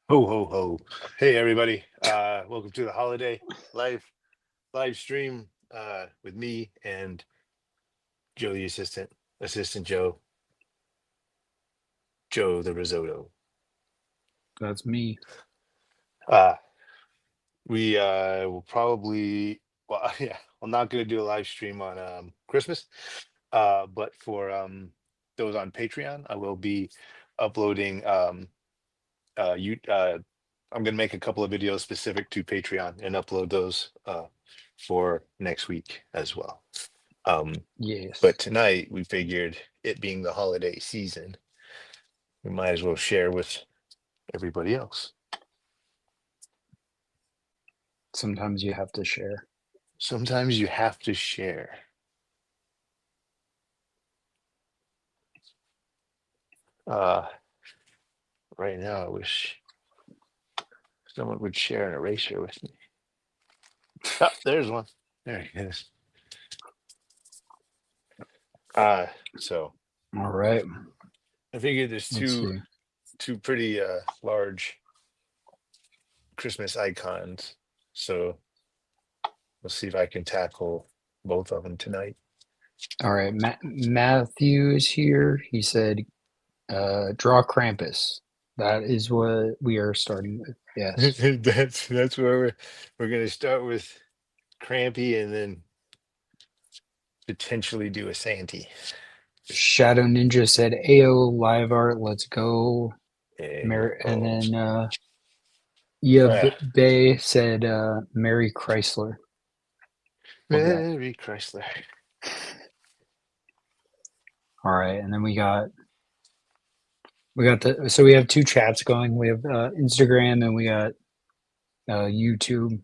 Ho ho ho. Hey everybody. Welcome to the holiday live stream with me and Joe the assistant Joe the risotto. That's me. Uh we will probably yeah, I'm not gonna do a live stream on Christmas. But for those on Patreon, I will be uploading you I'm gonna make a couple of videos specific to Patreon and upload those for next week as well. Um, but Yes. tonight we figured, it being the holiday season, we might as well share with everybody else. Sometimes you have to share. Sometimes you have to share. Uh, right now, I wish someone would share an eraser with me. Oh, there's one. There he is. So All right. I figured there's Let's two see. two pretty large Christmas icons. So we'll see if I can tackle both of them tonight. All right. Matthew is here. He said, draw Krampus. That is what we are starting with. Yes. That's where we're gonna start with Crampy and then potentially do a Santee. Shadow Ninja said, Ayo, live art. Let's go. And Oh, then yeah, ah, Bay said, Mary Chrysler. Love that. Mary Chrysler. All right. And then so we have two chats going. We have Instagram and we got YouTube.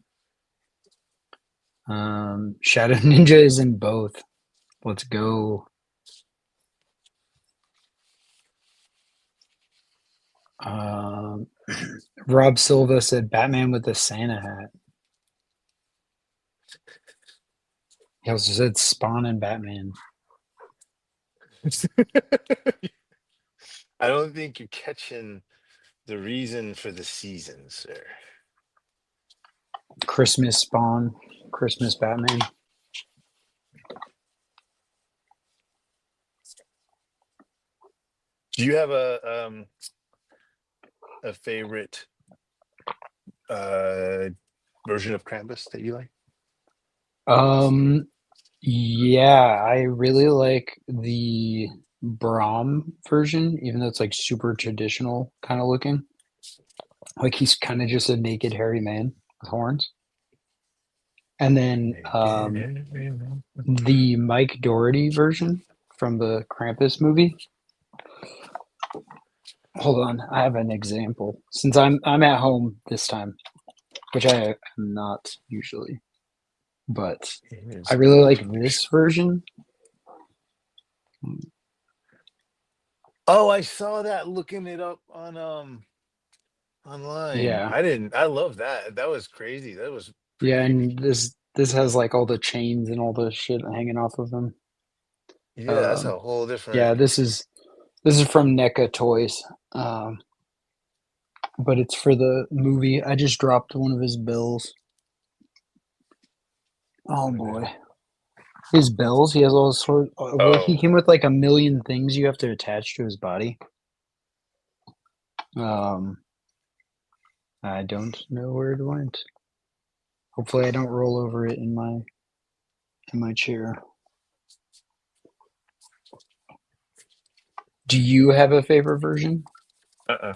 Shadow Ninja is in both. Let's go. Um, Rob Silva said Batman with the Santa hat. He also said Spawn and Batman. I don't think you're catching the reason for the season, sir. Christmas Spawn. Christmas Batman. Do you have a favorite uh version of Krampus that you like? Um, yeah, I really like the Brahm version, even though it's like super traditional kind of looking. Like he's kind of just a naked hairy man with horns. And then the Mike Doherty version from the Krampus movie. Hold on, I have an example. Since I'm at home this time, which I am not usually, but I really like this version. Oh, I saw that looking it up on online. Yeah, I love that. That was crazy. That was pretty yeah, creepy. and this has like all the chains and all the shit hanging off of them. Yeah, that's Um, a whole different. yeah, this is from NECA Toys, um, but it's for the movie. I just dropped one of his bills. Oh boy. His bells, he has all sort. Well, he Oh, came with like a million things you have to attach to his body. Um, I don't know where it went. Hopefully, I don't roll over it in my chair. Do you have a favorite version? uh-uh.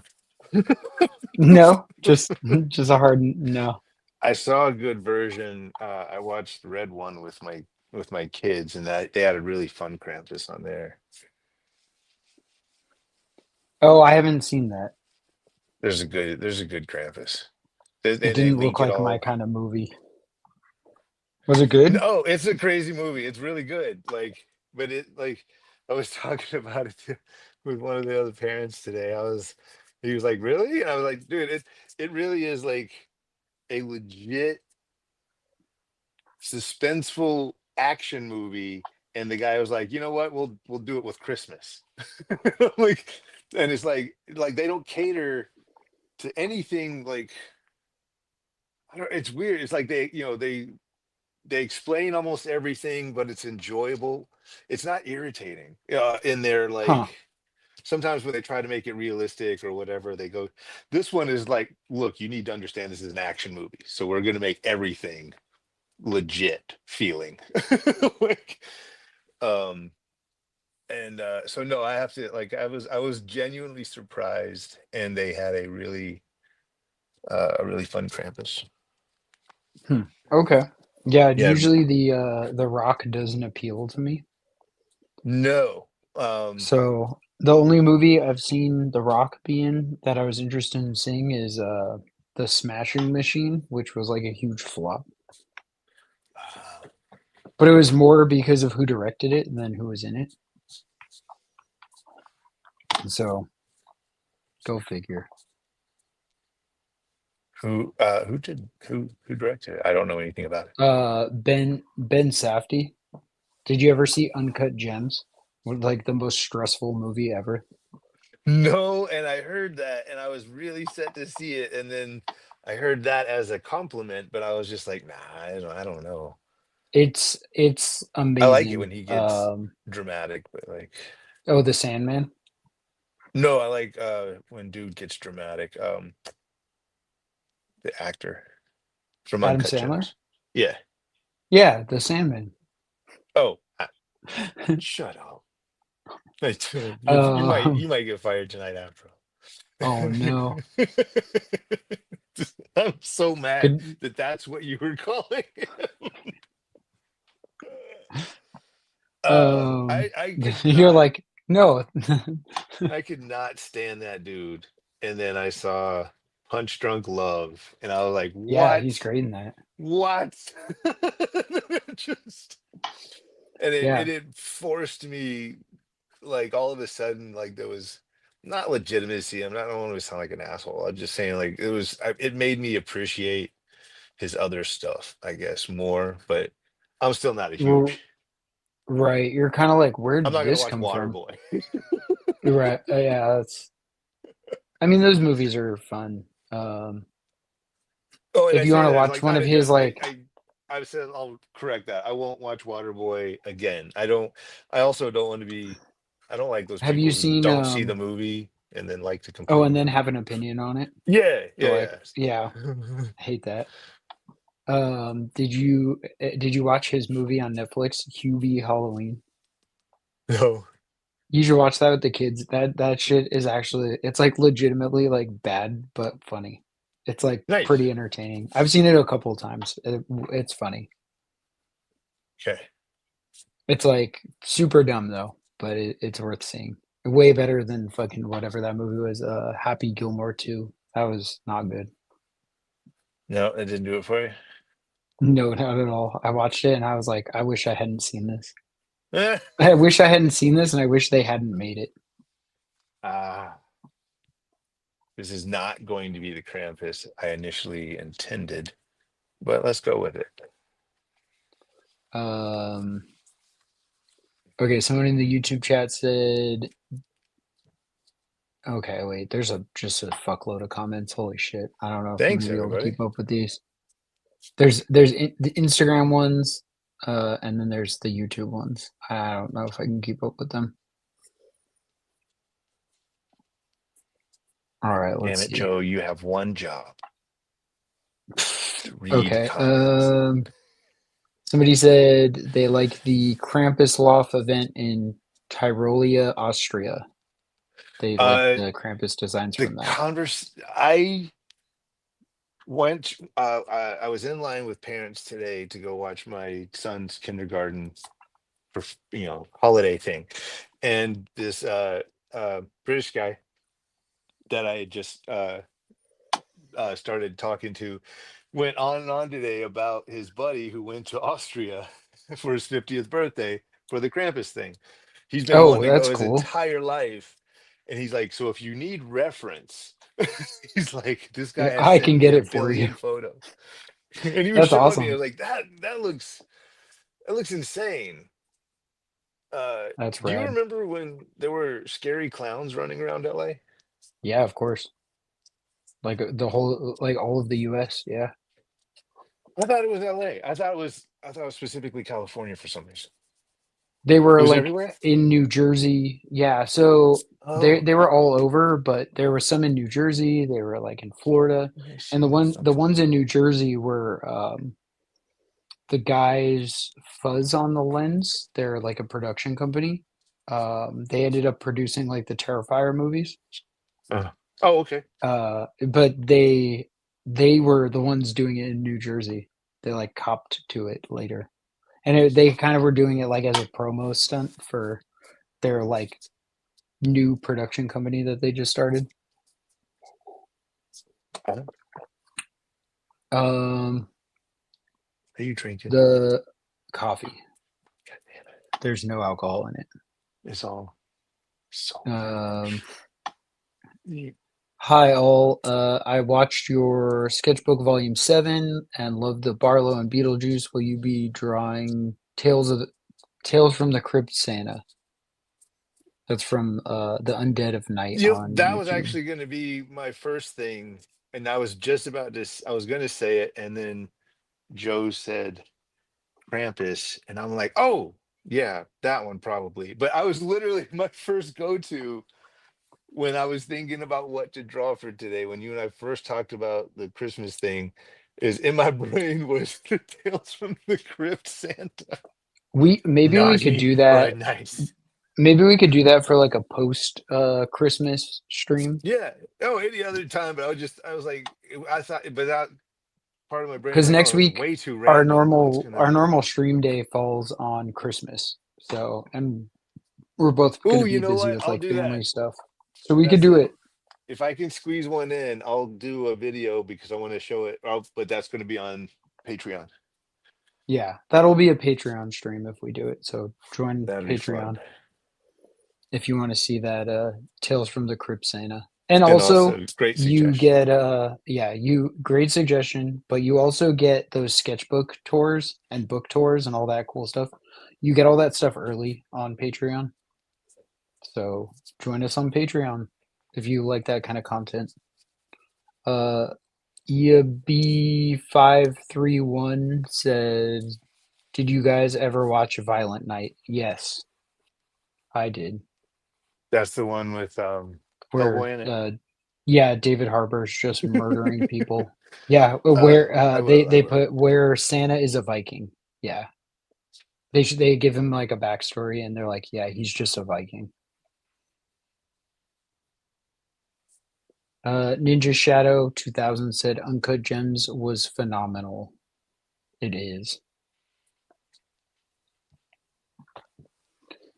No, just a hard no. I saw a good version. I watched the red one with my kids, and that they had a really fun Krampus on there. Oh, I haven't seen that. There's a good Krampus. It They didn't look link it like my all. kind of movie. Was it good? No, it's a crazy movie. It's really good. But I was talking about it with one of the other parents today. He was like, "Really?" And I was like, "Dude, it really is like a legit suspenseful action movie." And the guy was like, "You know what? We'll do it with Christmas." Like, and it's like they don't cater. to anything like I don't, it's weird. It's like they explain almost everything, but it's enjoyable. It's not irritating. In their like Huh. sometimes when they try to make it realistic or whatever, they go. This one is like, look, you need to understand this is an action movie, so we're going to make everything legit feeling. like, um, and so no, I have to like I was genuinely surprised, and they had a really fun Krampus. Hmm. Okay. Yeah, Yeah, usually the Rock doesn't appeal to me. no. So the only movie I've seen The Rock be in that I was interested in seeing is The Smashing Machine, which was like a huge flop. uh, But it was more because of who directed it than who was in it. So go figure. who directed it? I don't know anything about it. Ben Safdie. Did you ever see Uncut Gems? Like the most stressful movie ever. No, and I heard that, and I was really set to see it, and then I heard that as a compliment, but I was just like, nah, I don't know. It's I like it amazing. when he gets dramatic, but like, Oh, The Sandman, no, I like when dude gets dramatic. The actor from Adam Uncut Sandler. Gems. Yeah. Yeah, The Sandman. Oh, shut up. Um, You might get fired tonight after oh no. all. I'm so mad Could that that's what you were calling him. um I could you're not like, no. I could not stand that dude. And then I saw Punch Drunk Love, and I was like, Yeah, he's what? great in that. What? Just and Yeah. it forced me like all of a sudden like there was not legitimacy. I don't want to sound like an asshole. I'm just saying like it made me appreciate his other stuff, I guess, more, but I'm still not a R- huge. right. You're kind of like, where I'm did not gonna this watch come from? Waterboy. Right. Yeah, that's I mean those movies are fun. Oh, and If I you say want to that as watch like one not of a his like I said I'll correct that. I won't watch Waterboy again. I don't. I also don't want to be. I don't like those have you people who seen don't see the movie and then like to oh, and complain. then have an opinion on it? Yeah, So yeah, like, yeah, yeah. I hate that. Did you watch his movie on Netflix, Hubie Halloween? No, You should watch that with the kids. That shit is actually it's like legitimately like bad but funny. It's like nice. pretty entertaining. I've seen it a couple of times. It's funny. Okay. It's like super dumb though, but it's worth seeing. Way better than fucking whatever that movie was. Happy Gilmore 2. That was not good. No, it didn't do it for you. No, not at all. I watched it and I was like, I wish I hadn't seen this. Eh. I wish I hadn't seen this and I wish they hadn't made it. Ah, this is not going to be the Krampus I initially intended, but let's go with it. Um, okay, someone in the YouTube chat said, okay, wait, there's a just a fuckload of comments. Holy shit. I don't know if I'm Thanks, gonna be able to everybody. keep up with these. The Instagram ones, and then there's the YouTube ones. I don't know if I can keep up with them. All right, Damn let's it, see. Joe. You have one job to read Okay. comments. Somebody said they like the Krampuslof event in Tyrolia, Austria. They like Uh, the Krampus designs the from that. converse. I went. I was in line with parents today to go watch my son's kindergarten for holiday thing, and this British guy that I had just started talking to went on and on today about his buddy who went to Austria for his 50th birthday for the Krampus thing. He's been Oh, wanting to that's go his cool. entire life. And he's like, so if you need reference, he's like, this guy Yeah, has I sent can me get a it for you. billion photos. And he was That's showing me, I awesome. was like, that looks insane. That's Do you rad. remember when there were scary clowns running around LA? Yeah, of course. like the whole, like all of the U.S. Yeah, I thought it was LA. I thought it was specifically California for some reason. they It were was like everywhere? in New Jersey. Yeah, so Oh, they were all over, but there were some in New Jersey. They were like in Florida, I and see the something. ones in New Jersey were the guys Fuzz on the Lens. They're like a production company. They ended up producing like the Terrifier movies. Uh, oh, okay. But they were the ones doing it in New Jersey. They like copped to it later, and they kind of were doing it like as a promo stunt for their like new production company that they just started. Are Um, you drinking? the coffee. God damn There's no alcohol in it. it. It's all so Um, good. Hi all. I watched your sketchbook volume 7 and loved the Barlow and Beetlejuice. Will you be drawing Tales from the Crypt Santa? That's from the Undead of Night You know, on that was YouTube. actually going to be my first thing, and I was just about to. I was going to say it, and then Joe said Krampus, and I'm like, oh yeah, that one probably. But I was literally my first go-to when I was thinking about what to draw for today. When you and I first talked about the Christmas thing, is in my brain was the Tales from the Crypt Santa. We maybe we could Naughty do but that. nice. Maybe we could do that for like a post Christmas stream. Yeah. Oh, any other time, but I was like, I thought, but that part of my brain was Because like, oh, next that's week way too random. What's our gonna? normal stream day falls on Christmas. So and we're both Oh, gonna you be know busy what? with I'll like do that. family stuff. So we could That's do it. it. If I can squeeze one in, I'll do a video because I want to show it. But that's going to be on Patreon. Yeah, that'll be a Patreon stream if we do it. So join That'd be fun. Patreon if you want to see that Tales from the Crypt Santa. And And also also, great you suggestion. get yeah, you great suggestion, but you also get those sketchbook tours and book tours and all that cool stuff. You get all that stuff early on Patreon. So join us on Patreon if you like that kind of content. Uh EB531 says, did you guys ever watch Violent Night? Yes, I did. That's the one with Where Hellboy in yeah, David Harbour's just murdering people. Yeah, it. where I will. I they will. put where Santa is a Viking. Yeah. They give him like a backstory and they're like, yeah, he's just a Viking. Ninja Shadow 2000 said Uncut Gems was phenomenal. It is.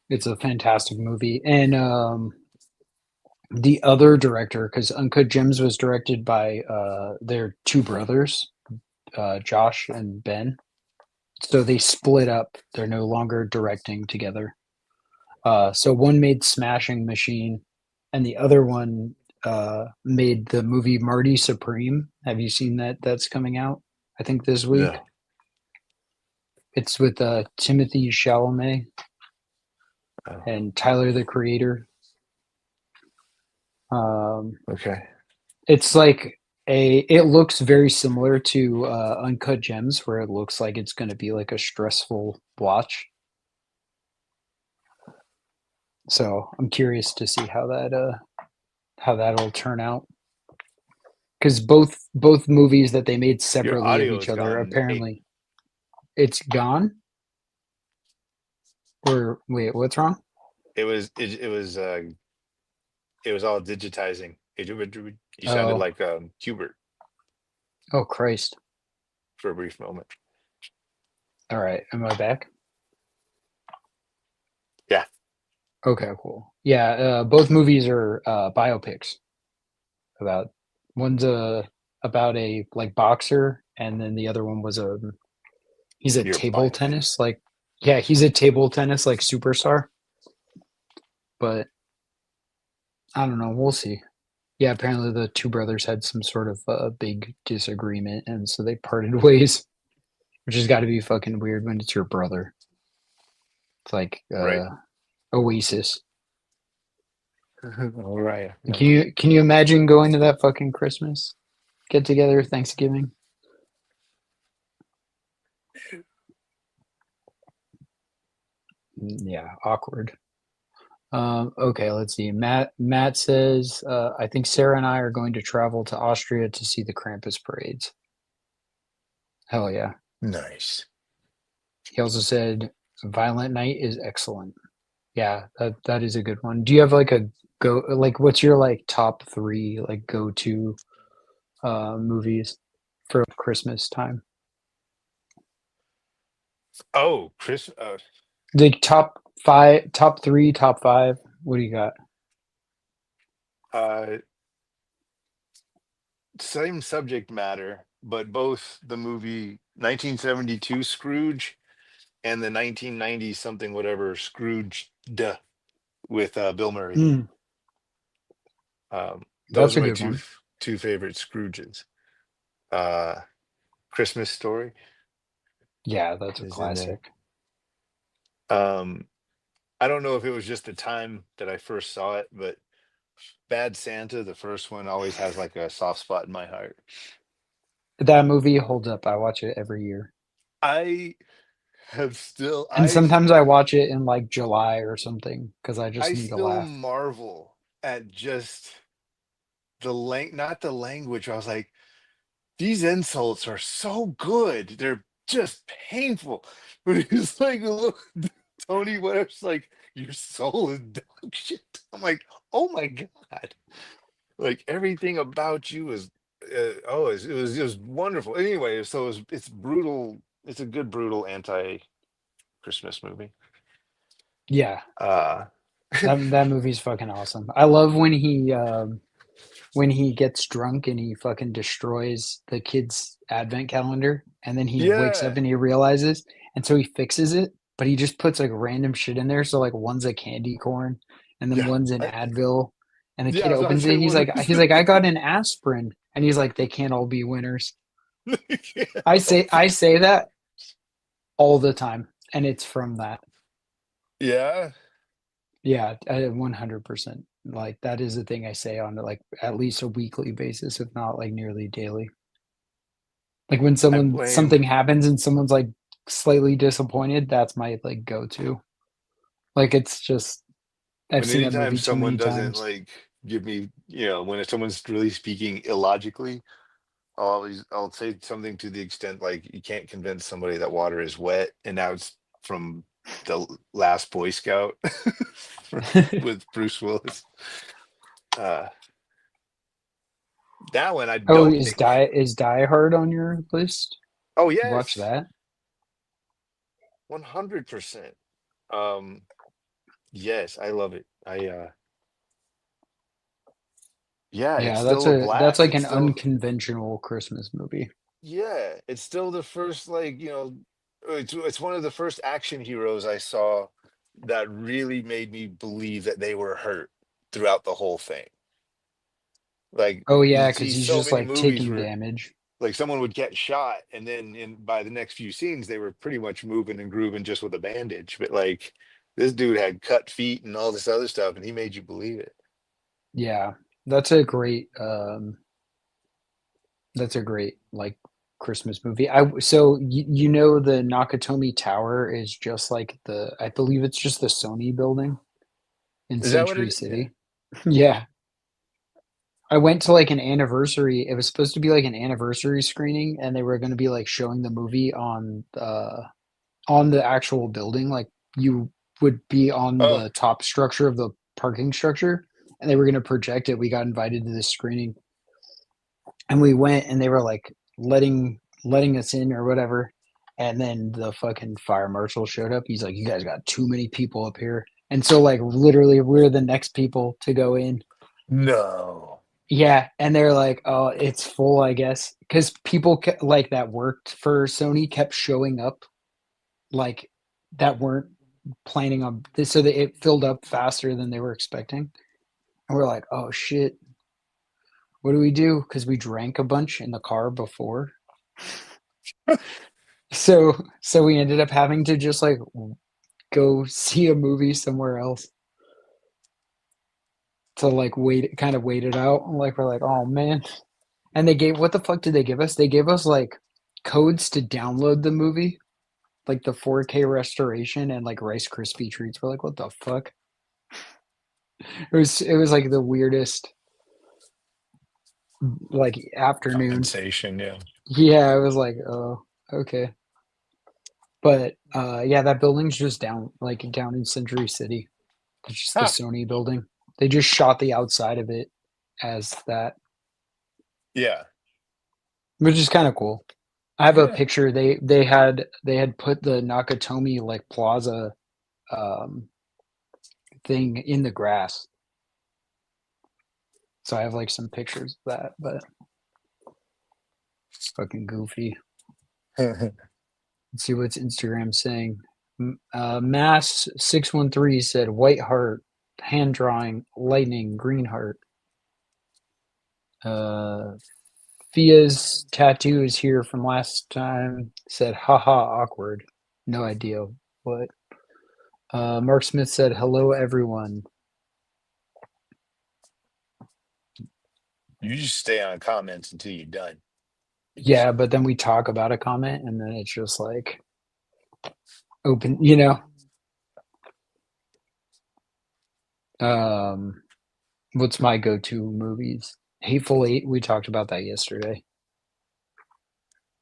It's a fantastic movie. And the other director, because Uncut Gems was directed by their two brothers, Josh and Ben. So they split up. They're no longer directing together. So one made Smashing Machine, and the other one made the movie Marty Supreme. Have you seen that? That's coming out, I think, this week. No. It's with Timothy Chalamet Oh, and Tyler the Creator. Um, okay. it's like it looks very similar to Uncut Gems, where it looks like it's going to be like a stressful watch. So I'm curious to see how that'll turn out. Because both movies that they made Your separately of audio each is other gone, Nate. apparently it's gone. Or wait, what's wrong? It was all digitizing. You sounded Oh, like Hubert oh Christ! for a brief moment. All right, am I back? Yeah. Okay, cool. Yeah, both movies are biopics about one's about a like boxer, and then the other one was a he's a Your table biopic. tennis like yeah he's a table tennis like superstar, but I don't know. We'll see. Yeah, apparently the two brothers had some sort of big disagreement, and so they parted ways, which has got to be fucking weird when it's your brother. It's like Right. Oasis. All right. Can you imagine going to that fucking Christmas get together, Thanksgiving? Yeah, awkward. Okay, let's see. Matt says, I think Sarah and I are going to travel to Austria to see the Krampus parades. Hell yeah. Nice. He also said, Violent Night is excellent. Yeah, that is a good one. Do you have like a go like what's your like top three like go to movies for Christmas time? Oh, Chris. Like top five, top three, top five. What do you got? Uh, Same subject matter, but both the movie 1972 Scrooge and the 1990 something whatever Scrooge duh, with Bill Murray. Mm, Those that's are a my good one. two favorite Scrooges. Uh, Christmas Story Yeah, that's a is in there. classic. Um, I don't know if it was just the time that I first saw it, but Bad Santa, the first one, always has like a soft spot in my heart. That movie holds up. I watch it every year. I have still And sometimes I watch it in like July or something because I just I need to still laugh. marvel at just the not the language. I was like, these insults are so good. They're just painful. But it's like, look, Tony Web's like, your soul is dog shit. I'm like, oh my God. Like everything about you is it was wonderful. Anyway, so it's brutal. It's a good brutal anti-Christmas movie. Yeah, Uh that movie's fucking awesome. I love when he gets drunk and he fucking destroys the kid's advent calendar and then he wakes up yeah. and he realizes and so he fixes it, but he just puts like random shit in there. So like one's a candy corn and then Yeah. one's an I, Advil. And the yeah, kid I was about to opens say it. one was He's like, I got an aspirin. And he's like, they can't all be winners. I say that all the time. And it's from that. yeah. Yeah, 100%. Like that is the thing I say on like at least a weekly basis, if not like nearly daily. Like when I something blame happens and someone's like slightly disappointed, that's my like go-to. Like it's just I've when seen that anytime movie too someone many doesn't times. like give me, when someone's really speaking illogically, I'll say something to the extent like you can't convince somebody that water is wet, and now it's from the last Boy Scout with Bruce Willis. Uh, that one I Oh, don't think. is Die Hard on your list? Oh You watch yes, that? 100%. Um, yes, I love it. Yeah, it's Yeah, still a that's blast. like It's an still unconventional Christmas movie. Yeah, it's still the first it's one of the first action heroes I saw that really made me believe that they were hurt throughout the whole thing. Like Oh yeah, you'd see because he's so just many like movies taking where damage. like someone would get shot and then by the next few scenes they were pretty much moving and grooving just with a bandage. But like this dude had cut feet and all this other stuff and he made you believe it. Yeah, that's a great that's a great like Christmas movie. You know the Nakatomi Tower is just like the I believe it's just the Sony building in Is that what Century it yeah. City. Yeah. I went to like an anniversary. It was supposed to be like an anniversary screening and they were going to be like showing the movie on the actual building. Like you would be on Oh, the top structure of the parking structure and they were going to project it. We got invited to this screening and we went and they were like letting us in or whatever, and then the fucking fire marshal showed up. He's like, you guys got too many people up here, and so like literally we're the next people to go in. no. Yeah, and they're like, oh, it's full, I guess, because like that worked for Sony kept showing up like that weren't planning on this, so that it filled up faster than they were expecting, and we're like, oh shit, what do we do? Because we drank a bunch in the car before. So we ended up having to just like go see a movie somewhere else. to like wait it out. Like we're like, oh man. And they gave what the fuck did they give us? They gave us like codes to download the movie, like the 4K restoration and like Rice Krispie treats. We're like, what the fuck? It was like the weirdest like afternoon. Compensation, yeah. Yeah, it was like, oh, okay. But yeah, that building's just down like down in Century City. It's just the Ah, Sony building. They just shot the outside of it as that, yeah. which is kind of cool. I have a Yeah. picture. They had put the Nakatomi like Plaza um, thing in the grass, so I have like some pictures of that. But it's fucking goofy. Let's see what's Instagram saying. Mass613 said white heart, hand drawing, lightning, green heart. Uh, Fia's tattoo is here from last time. Said haha awkward. No idea what. Mark Smith said hello everyone. You just stay on comments until you're done. Yeah, but then we talk about a comment and then it's just like open. Um, what's my go-to movies? Hateful Eight. We talked about that yesterday.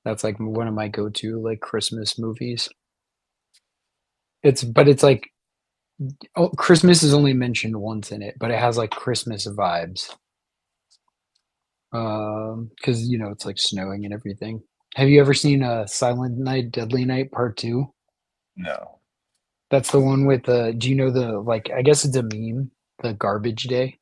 That's like one of my go-to like Christmas movies. But it's like Christmas is only mentioned once in it, but it has like Christmas vibes. Because it's like snowing and everything. Have you ever seen Silent Night, Deadly Night Part Two? No. That's the one with the. Do you know the like? I guess it's a meme. The garbage day.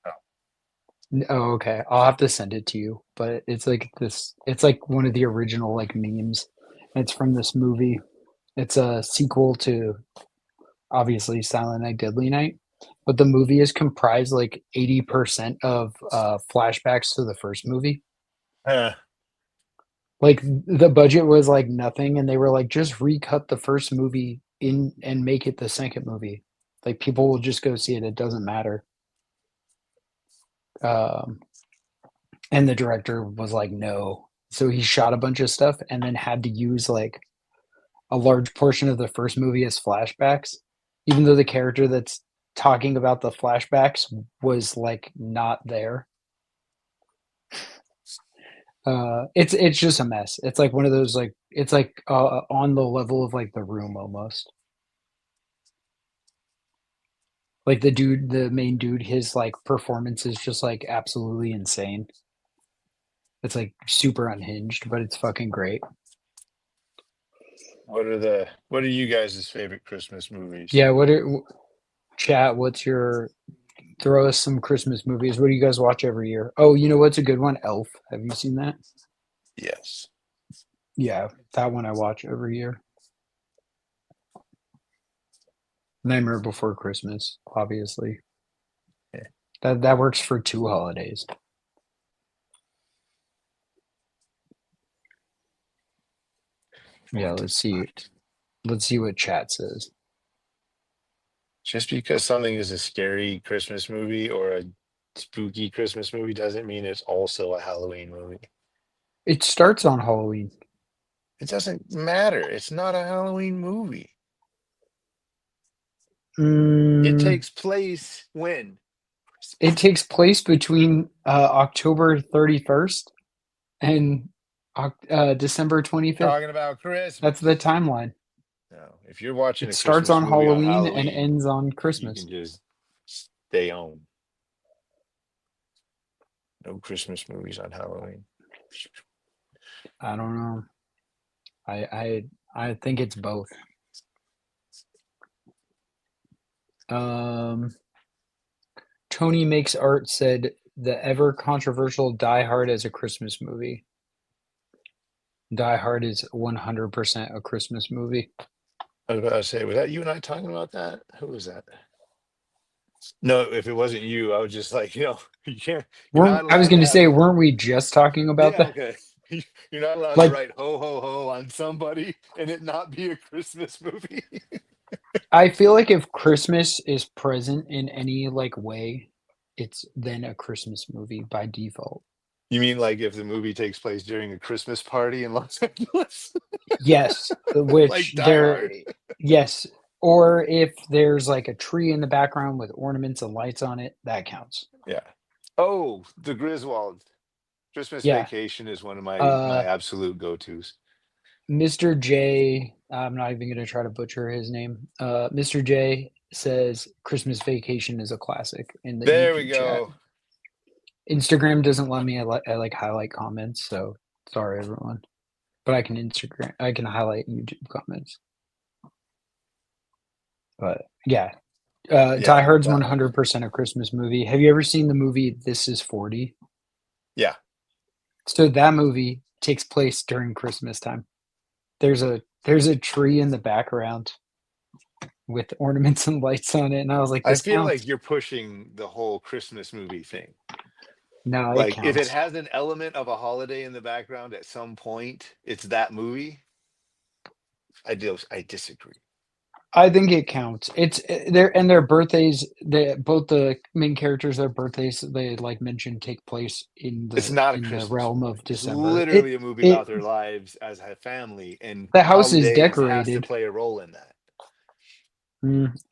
No. Oh, okay. I'll have to send it to you. But it's like this. It's like one of the original like memes. It's from this movie. It's a sequel to obviously Silent Night, Deadly Night. But the movie is comprised like 80% of flashbacks to the first movie. Uh, Like the budget was like nothing, and they were like, just recut the first movie in and make it the second movie. Like people will just go see it. It doesn't matter. Um, and the director was like, no. So he shot a bunch of stuff and then had to use like a large portion of the first movie as flashbacks, even though the character that's talking about the flashbacks was like not there. It's just a mess. It's like one of those like it's like on the level of like The Room almost. Like the main dude, his like performance is just like absolutely insane. It's like super unhinged, but it's fucking great. what are you guys' favorite Christmas movies? Yeah, chat, what's your throw us some Christmas movies. What do you guys watch every year? Oh, you know what's a good one? Elf. Have you seen that? Yes. Yeah, that one I watch every year. Nightmare Before Christmas, obviously. Yeah. That works for two holidays. Yeah, let's see. Let's see what chat says. Just because something is a scary Christmas movie or a spooky Christmas movie doesn't mean it's also a Halloween movie. It starts on Halloween. It doesn't matter. It's not a Halloween movie. It Mm, takes place when? it takes place between October 31st and December 25th. Talking about That's the Christmas. timeline. No, if you're watching It a starts Christmas on movie on Halloween and Halloween, ends on you Christmas. can just stay home. No Christmas movies on Halloween. I don't know. I think it's both. Um, Tony Makes Art said the ever controversial Die Hard as a Christmas movie. Die Hard is 100% a Christmas movie. I was about to say, was that you and I talking about that? Who was that? No, if it wasn't you, I was just like, you can't, you're Weren't not I was allowed to going to have, say, weren't we just talking about yeah, that? okay. You're not allowed to Like, write ho ho ho on somebody and it not be a Christmas movie. I feel like if Christmas is present in any like way, it's then a Christmas movie by default. You mean like if the movie takes place during a Christmas party in Los Angeles, Yes, like which Die there, Hard? yes, or if there's like a tree in the background with ornaments and lights on it, that counts. Yeah. Oh, the Griswold. Christmas Yeah. Vacation is one of my Uh, absolute go-tos. Mr. J, I'm not even gonna try to butcher his name. Mr. J says Christmas Vacation is a classic in the There we YouTube chat. go. Instagram doesn't let me I like highlight comments, so sorry everyone. But I can highlight YouTube comments. But yeah, Die Yeah, Hard's that one. 100% a Christmas movie. Have you ever seen the movie This Is 40? Yeah. So that movie takes place during Christmas time. There's a tree in the background with ornaments and lights on it, and I was like, I this feel counts. like you're pushing the whole Christmas movie thing. No, it Like if it counts. has an element of a holiday in the background at some point, it's that movie. I disagree. I think it counts. It's their birthdays. They both the main characters, their birthdays they like mentioned take place It's not a in the Christmas realm movie. of It's December. literally a movie It about their lives as a family, and the house is holidays has to decorated. play a role in that.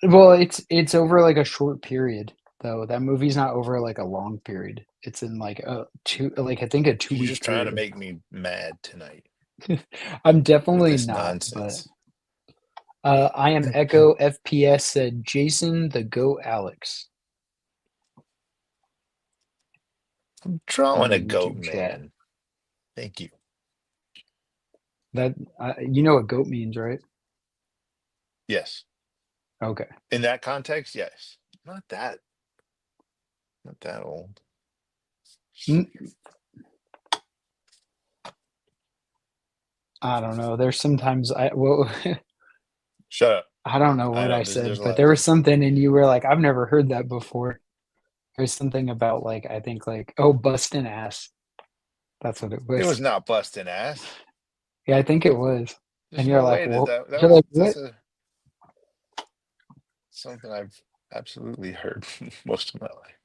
Well, it's over like a short period though. That movie's not over like a long period. It's in like a two like I think a two You're week just trying to period. make me mad tonight I'm with definitely this not, but nonsense. I am Echo FPS said Jason the Goat Alex I'm in drawing the a goat YouTube chat. man. Thank you. That you know what goat means, right? Yes. Okay. In that context, yes. Not that, not that old. Mm, I don't know. There's sometimes I well Shut up. I don't know I what know I there's said, a but lot of there was things. something and you were like, I've never heard that before. There's something about like I think like oh busting ass. That's what it It was. was not busting ass. Yeah, I think it was. There's And you're no like, way that well, that you're was like, that's what? a something I've absolutely heard most of my life.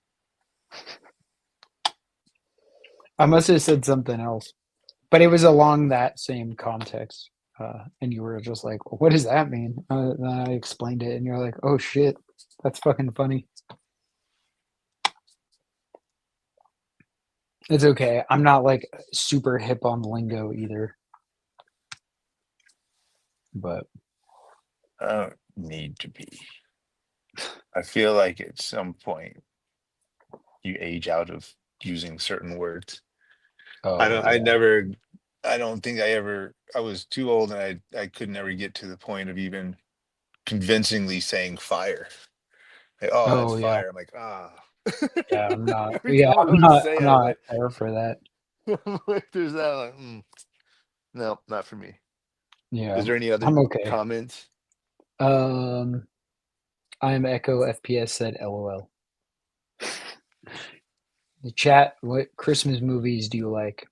I must have said something else, but it was along that same context. And you were just like, what does that mean? Then I explained it, and you're like, oh shit, that's fucking funny. It's okay. I'm not like super hip on lingo either, but I don't need to be. I feel like at some point you age out of using certain words. oh yeah. I don't think I was too old and I could never get to the point of even convincingly saying fire. Like, oh, that's Oh yeah. fire. I'm like, ah. Yeah, I'm not. Every Yeah, time I would say I'm it, I'm not like, there for that. I'm like, there's that. Like, no, not for me. Yeah, Is there any other I'm okay. comments? Um, I'm Echo FPS said LOL. The chat, what Christmas movies do you like?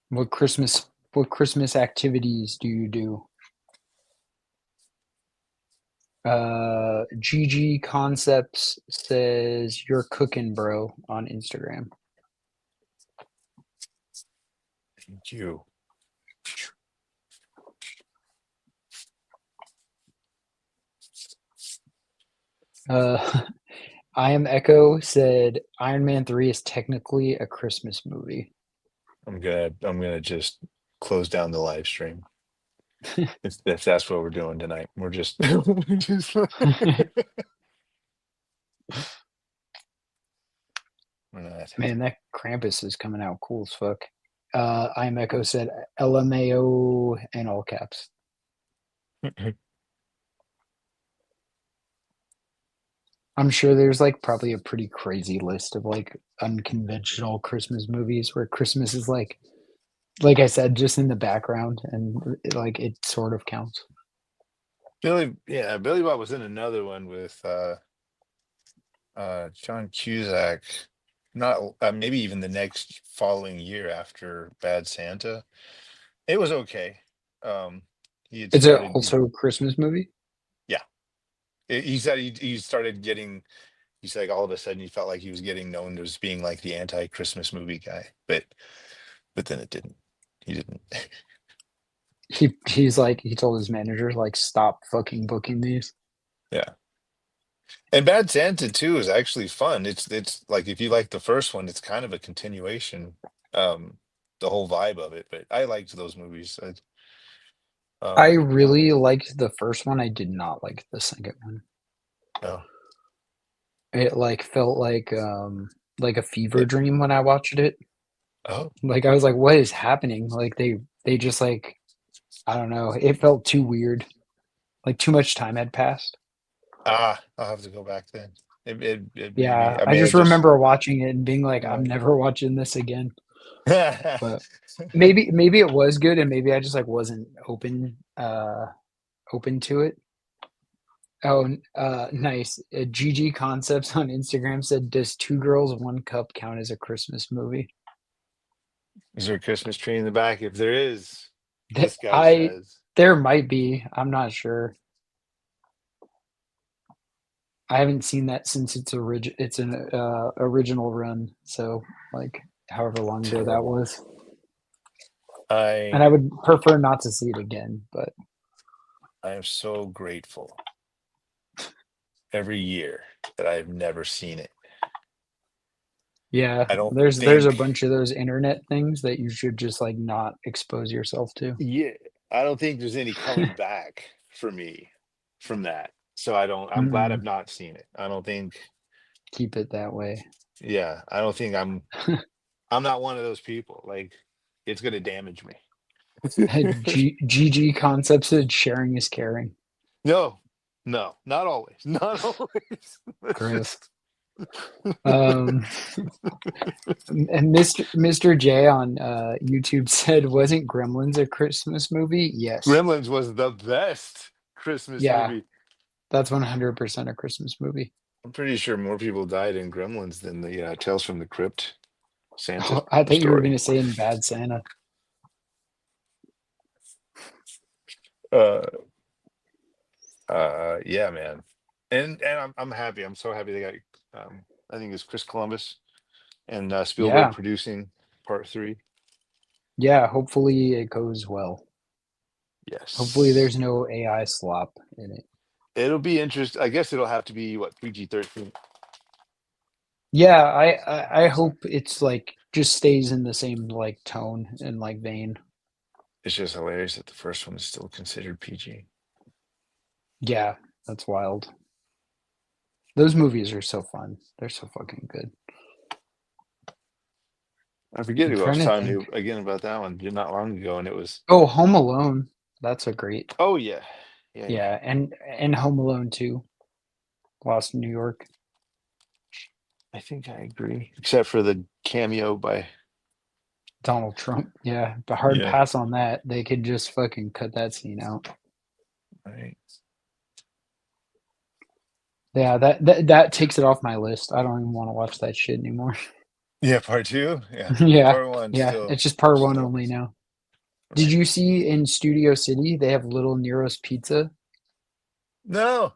What Christmas activities do you do? GG Concepts says you're cooking, bro, on Instagram. Thank you. Uh, I am Echo said Iron Man 3 is technically a Christmas movie. I'm gonna just close down the live stream. If that's what we're doing tonight. We're just, we're just we're not. Man, that Krampus is coming out cool as fuck. I am Echo said LMAO in all caps. I'm sure there's like probably a pretty crazy list of like unconventional Christmas movies where Christmas is like I said, just in the background and like it sort of counts. Billy Bob was in another one with John Cusack. Not maybe even the next following year after Bad Santa. It was okay. Um, he had Is it started, also a Christmas movie? yeah. He said he started getting. He's like all of a sudden he felt like he was getting known as being like the anti-Christmas movie guy, but then it didn't. He didn't. He's like he told his manager like stop fucking booking these. Yeah. And Bad Santa too is actually fun. It's like if you like the first one, it's kind of a continuation, um, the whole vibe of it. But I liked those movies. I Um, really liked the first one. I did not like the second one. no, It like felt like a fever it, dream when I watched it. oh, Like I was like, what is happening? Like they just like I don't know. It felt too weird. Like too much time had passed. I'll have to go back then. It maybe Yeah, I I may have just just remember watching it and being like, I'm uh, never watching this again. But maybe it was good and maybe I just like wasn't open to it. Oh, nice. GG Concepts on Instagram said, "Does Two Girls One Cup count as a Christmas movie?" is there a Christmas tree in the back? If there is, That this guy I says there might be. I'm not sure. I haven't seen that since it's an original run, so like however long ago that terrible. was. And I I would prefer not to see it again, but I am so grateful every year that I've never seen it. yeah, I don't there's a think, bunch of those internet things that you should just like not expose yourself to. yeah, I don't think there's any coming back for me from that. So I don't, I'm glad I've Mm-mm. not seen it. I don't think, Keep it that way. yeah, I don't think I'm not one of those people. Like, it's gonna damage me. GG Concepts said sharing is caring. No, no, not always. Not always. That's Gross. just Um, and Mr. J on YouTube said, "Wasn't Gremlins a Christmas movie?" Yes. Gremlins was the best Christmas Yeah, movie. that's 100% a Christmas movie. I'm pretty sure more people died in Gremlins than the Tales from the Crypt Santa Oh, I thought you were story. gonna say in Bad Santa. Uh, yeah, man. And I'm happy. I'm so happy they got. I think it's Chris Columbus and Spielberg Yeah, producing part three. yeah. Hopefully it goes well. Hopefully Yes, there's no AI slop in it. it'll be interesting. I guess it'll have to be what PG-13. Yeah, I hope it's like just stays in the same like tone and like vein. It's just hilarious that the first one is still considered PG. Yeah, that's wild. Those movies are so fun. They're so fucking good. I forget I'm who I trying was to talking think. to again about that one not long ago, and it was, Oh, Home Alone. That's a great. oh yeah, yeah, yeah. Yeah, and Home Alone 2, Lost in New York. I think I agree, except for the cameo by, Donald Trump. Yeah, the hard yeah, pass on that. They could just fucking cut that scene out. right. Yeah, that takes it off my list. I don't even want to watch that shit anymore. Yeah, part two. Yeah, Yeah, part one yeah. still, It's just part one still only now. Did right. you see in Studio City they have Little Nero's Pizza? No,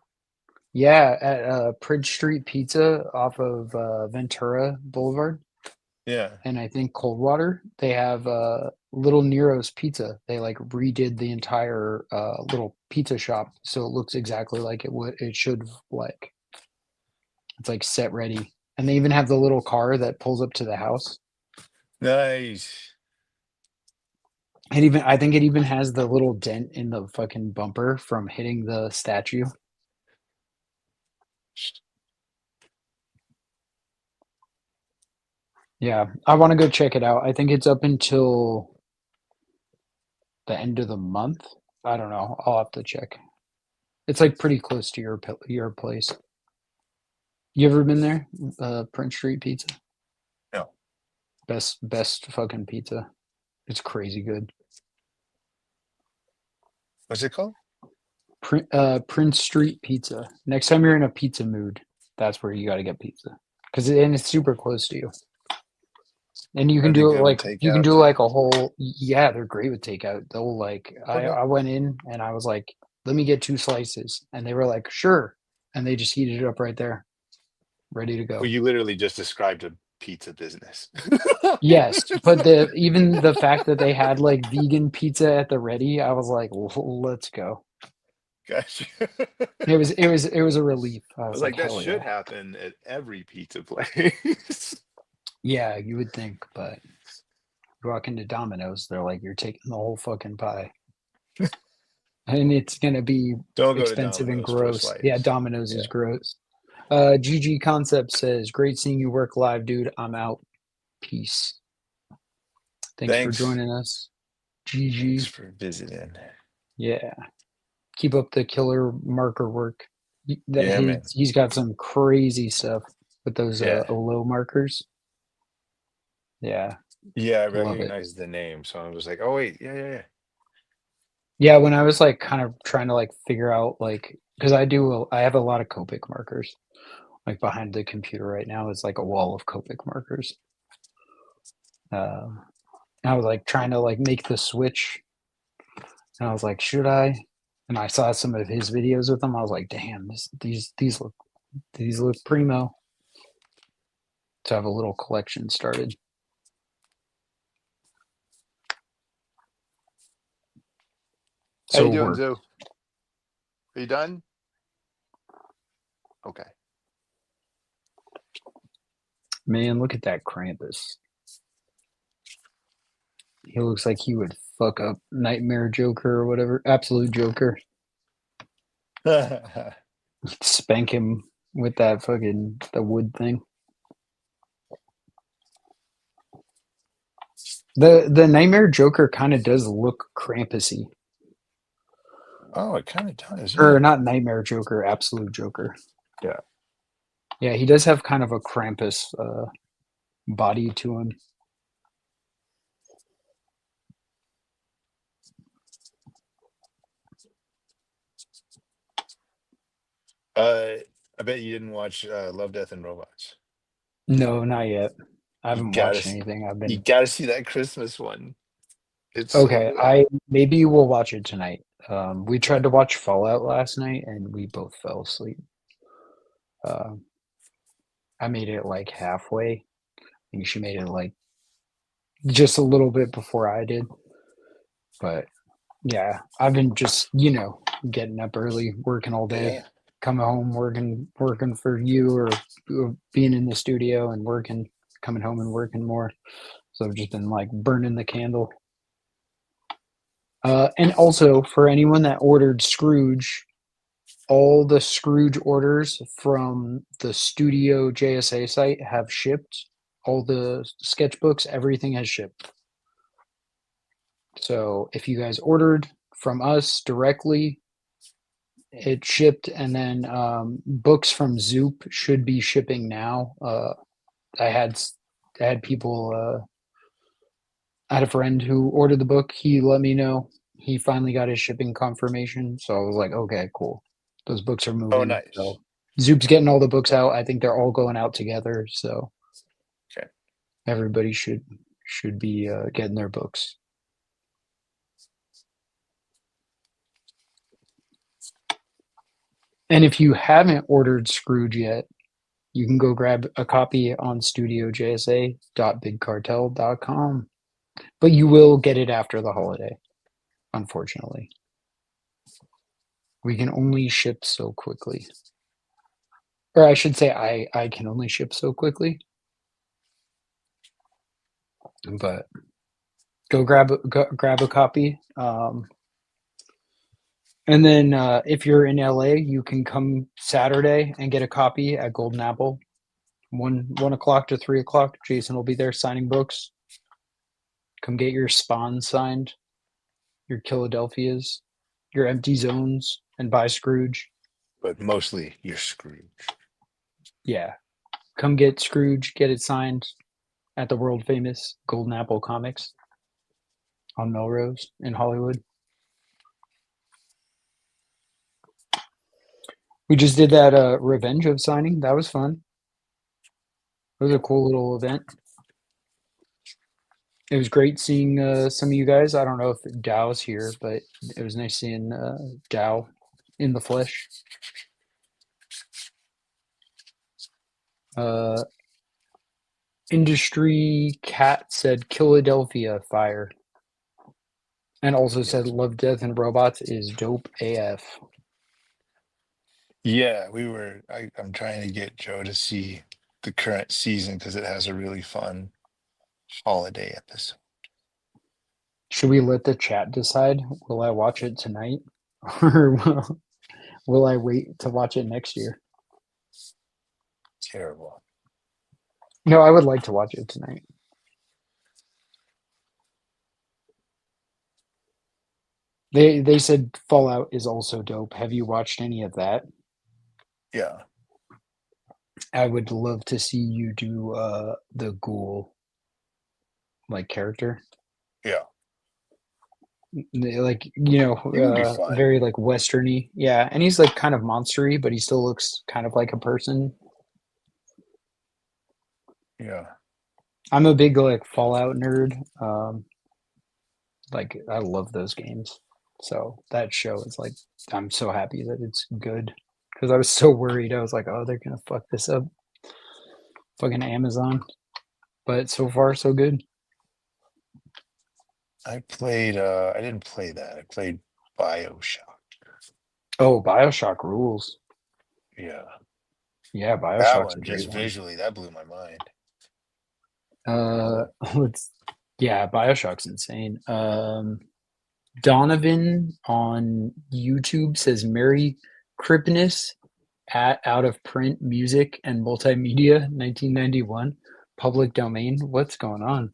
Yeah, at Pridge Street Pizza off of Ventura Boulevard, yeah, and I think Coldwater. They have Little Nero's Pizza. They like redid the entire little pizza shop so it looks exactly like it should like. It's like set ready, and they even have the little car that pulls up to the house. nice. It even I think it even has the little dent in the fucking bumper from hitting the statue. Yeah, I want to go check it out. I think it's up until the end of the month. I don't know. I'll have to check. It's like pretty close to your place. You ever been there? Prince Street Pizza. No, Best fucking pizza. It's crazy good. what's it called? Prince Street Pizza. Next time you're in a pizza mood, that's where you got to get pizza. And it's super close to you. And you can Are they do it good with like you can takeout do too? like a whole yeah, they're great with takeout. They'll like Okay. I went in and I was like, let me get 2 slices. And they were like, sure. And they just heated it up right there, ready to Well, go. you literally just described a pizza business. Yes, but the even the fact that they had like vegan pizza at the ready, I was like, let's go. Gotcha. It was a relief. I I was was like, like, that hell should yeah. happen at every pizza place. Yeah, you would think, but you walk into Domino's, they're like, you're taking the whole fucking pie. And it's gonna be Don't go to expensive and Domino's for a gross. Yeah, slice. Domino's is Yeah. gross. GG Concept says, great seeing you work live, dude. I'm out. Peace. Thanks for Thanks. joining us. Thanks GG. for visiting. Yeah. Keep up the killer marker work. That Yeah, his man. he's got some crazy stuff with those Yeah. low markers. Yeah, Yeah, I love it. recognize the name. So I was like, oh wait, yeah, yeah, yeah. Yeah, when I was like kind of trying to like figure out like because I have a lot of Copic markers. Like behind the computer right now is like a wall of Copic markers. Uh, I was like trying to like make the switch, and I was like, should I? And I saw some of his videos with them. I was like, damn, these look primo. To have a little collection started. How you So it doing, worked. Zoo? Are you done? Okay. Man, look at that Krampus. He looks like he would fuck up Nightmare Joker or whatever. Absolute Joker. Spank him with that fucking the wood thing. The Nightmare Joker kind of does look Krampusy. Oh, it kind of does, Or yeah. not Nightmare Joker, Absolute Joker. Yeah. Yeah, he does have kind of a Krampus body to him. Uh, I bet you didn't watch Love, Death, and Robots. No, not yet. I You haven't gotta, watched anything. I've you been gotta see that Christmas one. It's so okay. good. I maybe we'll watch it tonight. We Yeah. tried to watch Fallout last night and we both fell asleep. Uh, I made it like halfway. I think she made it like just a little bit before I did. But yeah, I've been just, getting up early, working all day, Yeah. coming home, working for you or being in the studio and working, coming home and working more. So I've just been like burning the candle. And also for anyone that ordered Scrooge, all the Scrooge orders from the Studio JSA site have shipped. All the sketchbooks, everything has shipped. So if you guys ordered from us directly, it shipped, and then books from Zoop should be shipping now. I had I had people. I had a friend who ordered the book. He let me know he finally got his shipping confirmation. So I was like, okay, cool. Those books are Oh, moving. nice. So Zoop's getting all the books out. I think they're all going out together. So Okay. everybody should be getting their books. And if you haven't ordered Scrooge yet, you can go grab a copy on studiojsa.bigcartel.com. But you will get it after the holiday, unfortunately. We can only ship so quickly. Or I should say I can only ship so quickly. But grab a copy. And then if you're in LA, you can come Saturday and get a copy at Golden Apple. 1 o'clock to 3 o'clock. Jason will be there signing books. Come get your Spawn signed, your Philadelphias, your Empty Zones, and buy Scrooge. But mostly you're Scrooge. Yeah, come get Scrooge, get it signed at the world famous Golden Apple Comics on Melrose in Hollywood. We just did that Revenge of signing. That was fun. It was a cool little event. It was great seeing some of you guys. I don't know if Dow's here, but it was nice seeing Dow in the flesh. Uh, Industry Cat said Philadelphia Fire, and also Yeah. said Love, Death, and Robots is dope AF. Yeah, I'm trying to get Joe to see the current season because it has a really fun holiday episode. Should we let the chat decide? Will I watch it tonight, or will I wait to watch it next year? Terrible. No, I would like to watch it tonight. They said Fallout is also dope. Have you watched any of that? Yeah. I would love to see you do the ghoul like character. Yeah. Like It would be fun. very like westerny. Yeah, and he's like kind of monstery, but he still looks kind of like a person. Yeah. I'm a big like Fallout nerd. Like I love those games. So that show is like I'm so happy that it's good because I was so worried. I was like, oh, they're gonna fuck this up, fucking Amazon. But so far, so good. I didn't play that. I played BioShock. Oh, Bioshock rules. Yeah. Yeah, That Bioshock's a one, just great one. visually, that blew my mind. Uh, Holy, let's yeah, Bioshock's insane. Donovan on YouTube says Merry Christmas at Out of Print Music and Multimedia 1991 public domain. What's going on?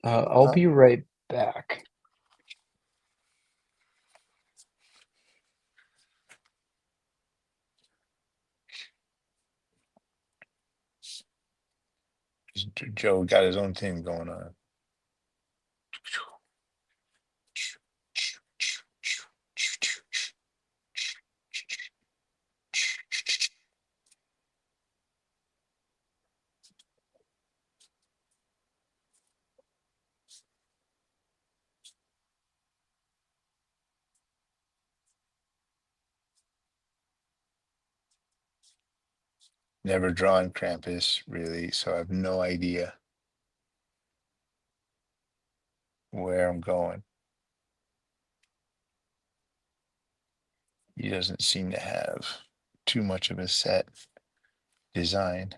I'll huh? be right back. Joe got his own thing going on. Never drawn Krampus, really, so I have no idea where I'm going. He doesn't seem to have too much of a set design.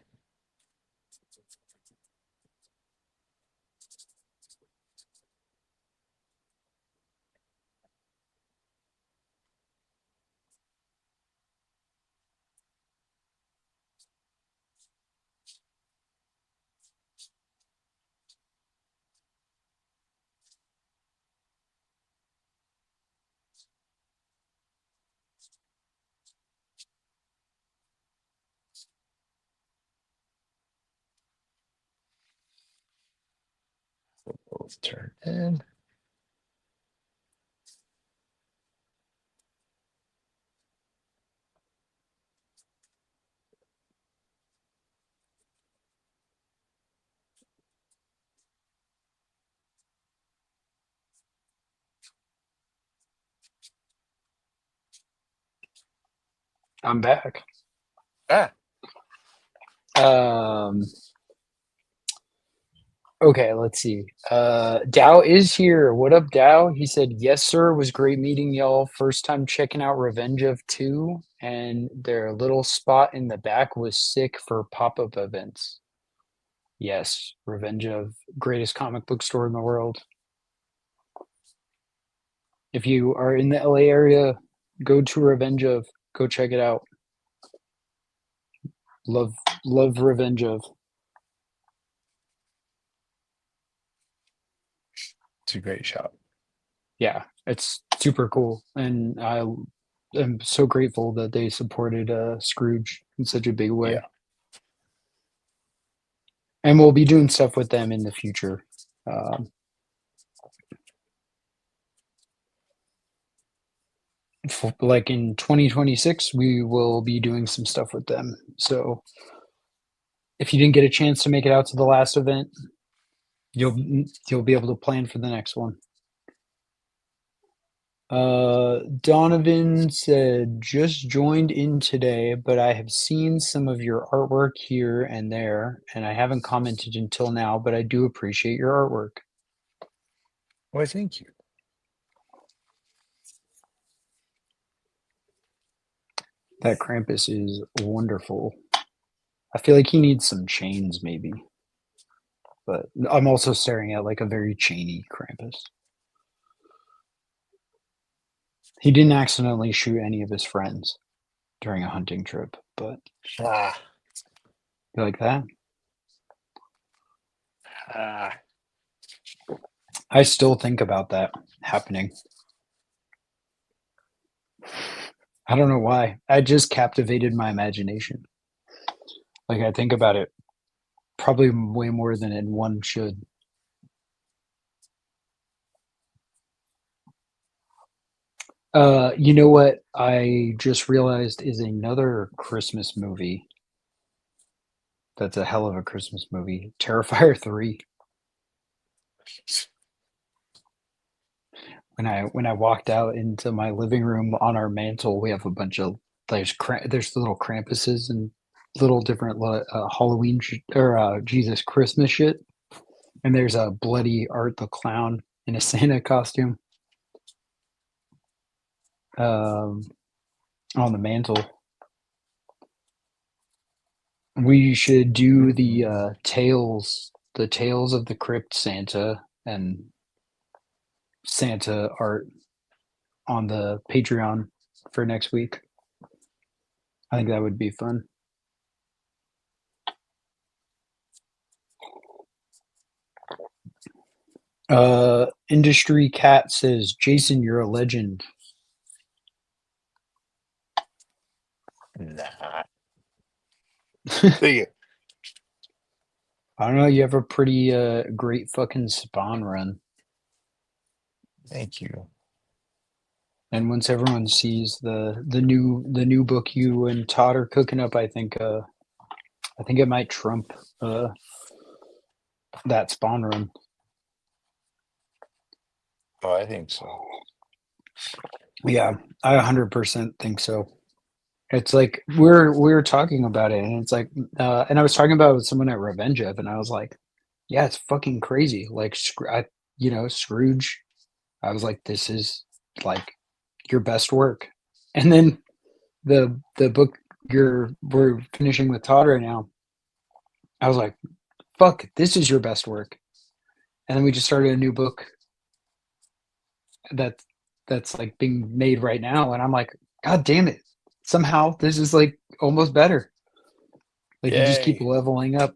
Both turn in. I'm back. Ah, Um, okay, let's see. Dow is here. What up, Dow? He said, yes, sir. Was great meeting y'all. First time checking out Revenge of 2, and their little spot in the back was sick for pop-up events. Yes, Revenge of, greatest comic book store in the world. If you are in the LA area, go to Revenge of. Go check it out. Love, love Revenge of. it's a great shot. Yeah, it's super cool, and I am so grateful that they supported Scrooge in such a big way. Yeah. And we'll be doing stuff with them in the future. Um, like in 2026, we will be doing some stuff with them. So if you didn't get a chance to make it out to the last event, You'll be able to plan for the next one. Donovan said, just joined in today, but I have seen some of your artwork here and there, and I haven't commented until now, but I do appreciate your artwork. Why, thank you. That Krampus is wonderful. I feel like he needs some chains, maybe. But I'm also staring at like a very chainy Krampus. He didn't accidentally shoot any of his friends during a hunting trip, but Ah, you like that? ah. I still think about that happening. I don't know why. I just captivated my imagination. Like I think about it probably way more than one should. You know what I just realized is another Christmas movie. That's a hell of a Christmas movie. Terrifier 3. When I walked out into my living room, on our mantle, we have a bunch of there's little Krampuses and little different Halloween or Jesus Christmas shit. And there's a bloody Art the Clown in a Santa costume um, on the mantle. We should do the tales of the Crypt Santa and Santa art on the Patreon for next week. I think that would be fun. Industry Cat says, Jason, you're a legend. Nah. I Thank you. don't know. You have a pretty great fucking spawn run. Thank you. And once everyone sees the new book you and Todd are cooking up, I think it might trump uh, that spawn run. Oh, I think so. Yeah, I 100% think so. It's like we're talking about it, and it's like, and I was talking about it with someone at Revenge of, and I was like, yeah, it's fucking crazy. Like, Scrooge. I was like, this is like your best work, and then the book we're finishing with Todd right now. I was like, fuck, this is your best work, and then we just started a new book that that's like being made right now, and I'm like, god damn it, somehow this is like almost better. Like you just keep Yay. leveling up,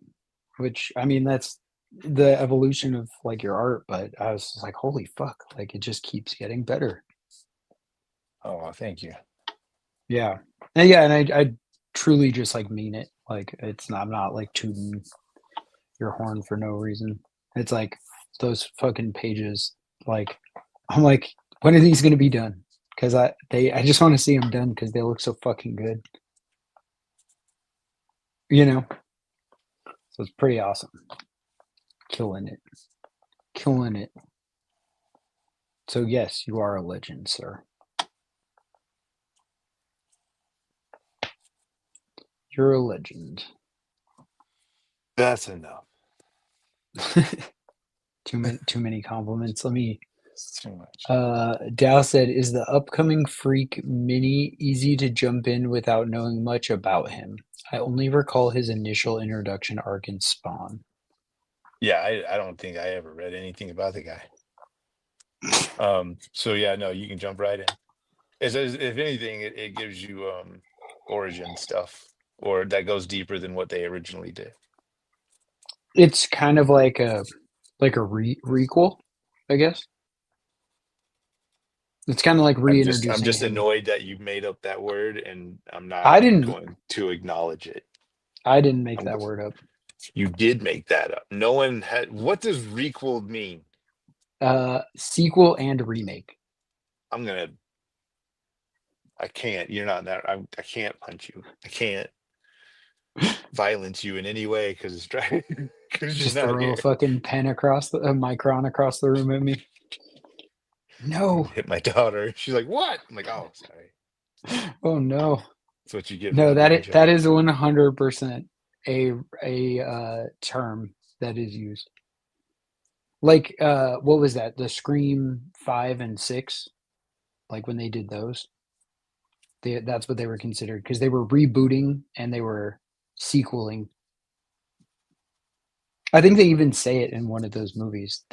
which I mean that's the evolution of like your art, but I was just like, holy fuck, like it just keeps getting better. Oh, thank you. Yeah. And yeah, and I truly just like mean it. Like it's not I'm not like tooting your horn for no reason. It's like those fucking pages, like I'm like, when are these gonna be done? Because I just want to see them done because they look so fucking good. You know? So it's pretty awesome. Killing it. Killing it. So yes, you are a legend, sir. You're a legend. That's enough. Too many compliments. Let me It's too much. Dow said, is the upcoming Freak mini easy to jump in without knowing much about him? I only recall his initial introduction arc in Spawn. Yeah, I don't think I ever read anything about the guy. So yeah, no, you can jump right in. If anything, it gives you origin stuff, or that goes deeper than what they originally did. It's kind of like a requel, I guess. It's kind of like I'm reintroducing just him. annoyed that you made up that word and I'm not I didn't going to acknowledge it. I didn't make I'm, that word up. you did make that up. No one had. What does requel mean? Sequel and remake. I'm gonna. I can't. You're not that. I can't punch you. I can't violence you in any way because it's driving. because she's Just not throw a here. fucking pen across a micron across the room at me. I'm No. gonna hit my daughter. She's like, "What?" I'm like, "Oh, sorry." Oh no. That's what you get for No, not being a that child. is 100% a term that is used. Like what was that? The Scream 5 and 6, like when they did those. That's what they were considered because they were rebooting and they were sequeling. I think they even say it in one of those movies.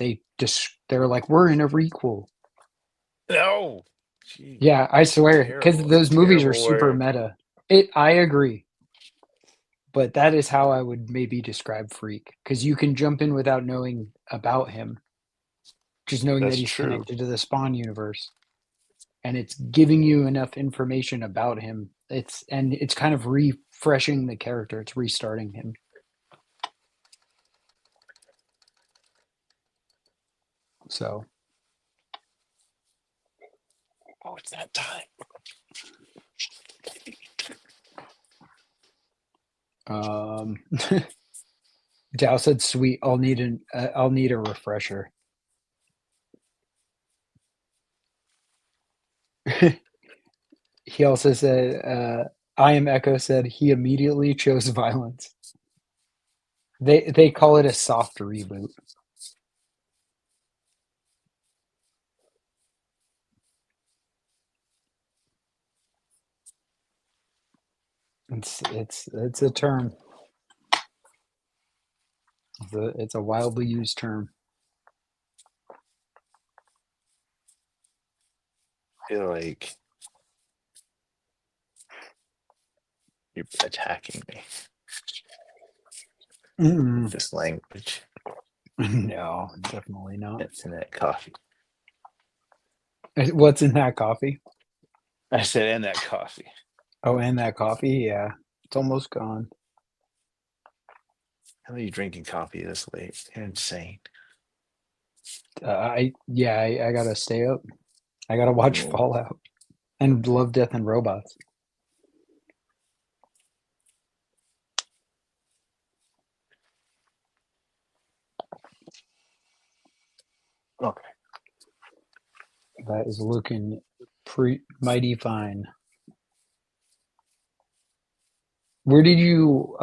They're like, we're in a requel. No, gee, Yeah, I it's a swear, because terrible, those movies are terrible super word. meta. I agree, but that is how I would maybe describe Freak, because you can jump in without knowing about him, just knowing that That's he's true. connected to the Spawn universe, and it's giving you enough information about him. It's kind of refreshing the character. It's restarting him. So, Oh, it's that time. um, Dow said, "Sweet, I'll need a refresher." He also said, "I am Echo." Said he immediately chose violence. They call it a soft reboot. It's a term. It's a wildly used term. I feel like you're attacking me with Mm-mm. this language. No, definitely not. It's in that coffee. What's in that coffee? I said, and that coffee. Oh, and that coffee. Yeah, it's almost gone. How are you drinking coffee this late? You're insane. I gotta stay up. I gotta watch Oh, Fallout and Love, Death, and Robots. okay. That is looking mighty fine. Where did you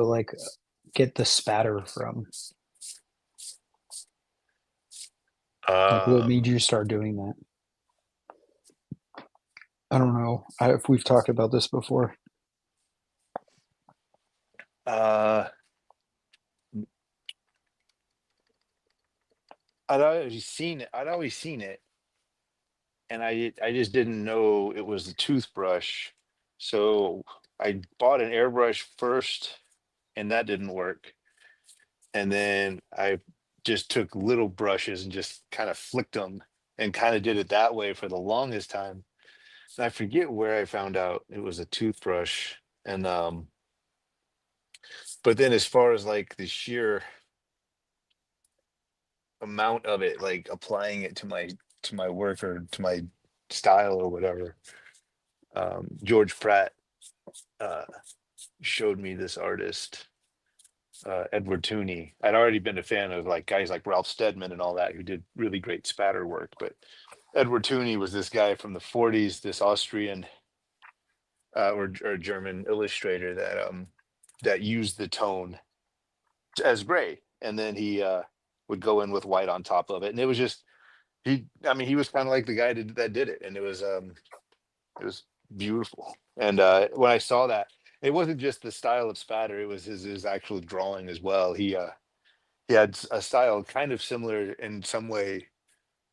like get the spatter from? Like what made Um, you start doing that? I don't know if we've talked about this before. uh, I'd always seen it. I'd always seen it, and I just didn't know it was a toothbrush. So I bought an airbrush first, and that didn't work. And then I just took little brushes and just kind of flicked them and kind of did it that way for the longest time. And I forget where I found out it was a toothbrush. And but then as far as like the sheer amount of it, like applying it to my work or to my style or whatever, George Pratt uh showed me this artist, Edward Tooney. I'd already been a fan of like guys like Ralph Steadman and all that who did really great spatter work, but Edward Tooney was this guy from the 40s, this Austrian or German illustrator that used the tone as gray, and then he would go in with white on top of it, and it was just I mean, he was kind of like the guy that did it, and it was beautiful. And when I saw that, it wasn't just the style of spatter; it was his actual drawing as well. He had a style kind of similar in some way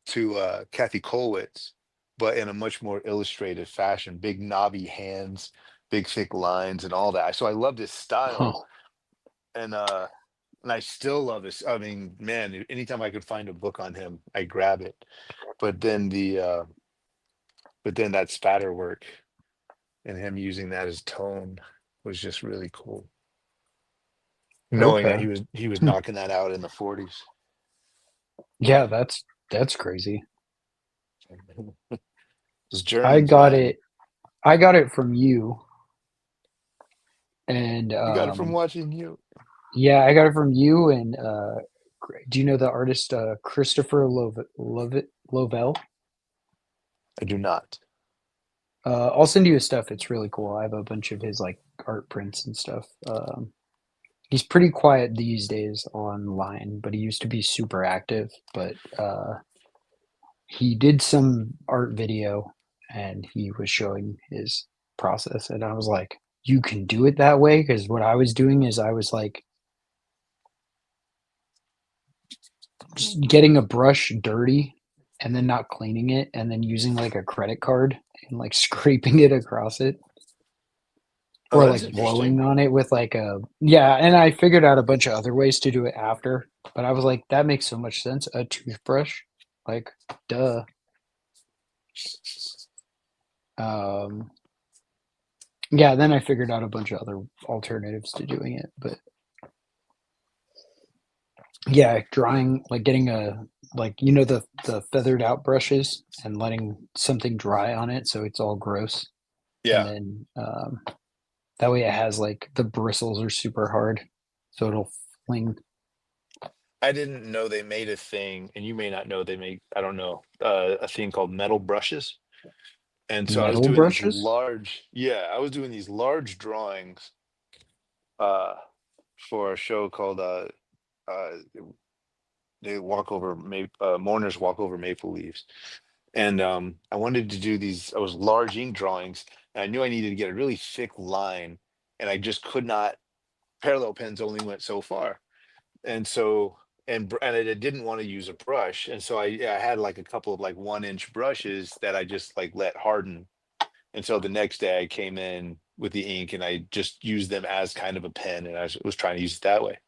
to Kathy Kollwitz, but in a much more illustrative fashion. Big knobby hands, big thick lines, and all that. So I loved his style, Huh. and uh, and I still love this. I mean, man, anytime I could find a book on him, I grab it. But then but then that spatter work and him using that as tone was just really cool. Knowing that Okay. he was Hmm. knocking that out in the 40s. Yeah, that's crazy. Those I Germans, got man. it. I got it from you, and You got it from watching you. Yeah, I got it from you and do you know the artist Christopher Lovell? I do not. I'll send you his stuff. It's really cool. I have a bunch of his like art prints and stuff. He's pretty quiet these days online, but he used to be super active. But he did some art video and he was showing his process, and I was like, "You can do it that way?" Because what I was doing is I was like just getting a brush dirty and then not cleaning it, and then using like a credit card and like scraping it across it. Oh, Or that's like interesting. blowing on it with like a yeah, and I figured out a bunch of other ways to do it after, but I was like, that makes so much sense. A toothbrush, like, duh. Um, yeah, then I figured out a bunch of other alternatives to doing it, but yeah, drying like getting a like the feathered out brushes and letting something dry on it so it's all gross, and Yeah, then that way it has like the bristles are super hard, so it'll fling I didn't know they made a thing, and you may not know they make, I don't know, a thing called metal brushes. And so I was metal doing these brushes. large, yeah, I was doing these large drawings uh for a show called uh they walk over mourners walk over maple leaves. And I wanted to do these, I was large ink drawings, and I knew I needed to get a really thick line, and I just could not, parallel pens only went so far. And so and I didn't want to use a brush, and so I had like a couple of like 1 inch brushes that I just like let harden. And so the next day I came in with the ink and I just used them as kind of a pen, and was trying to use it that way.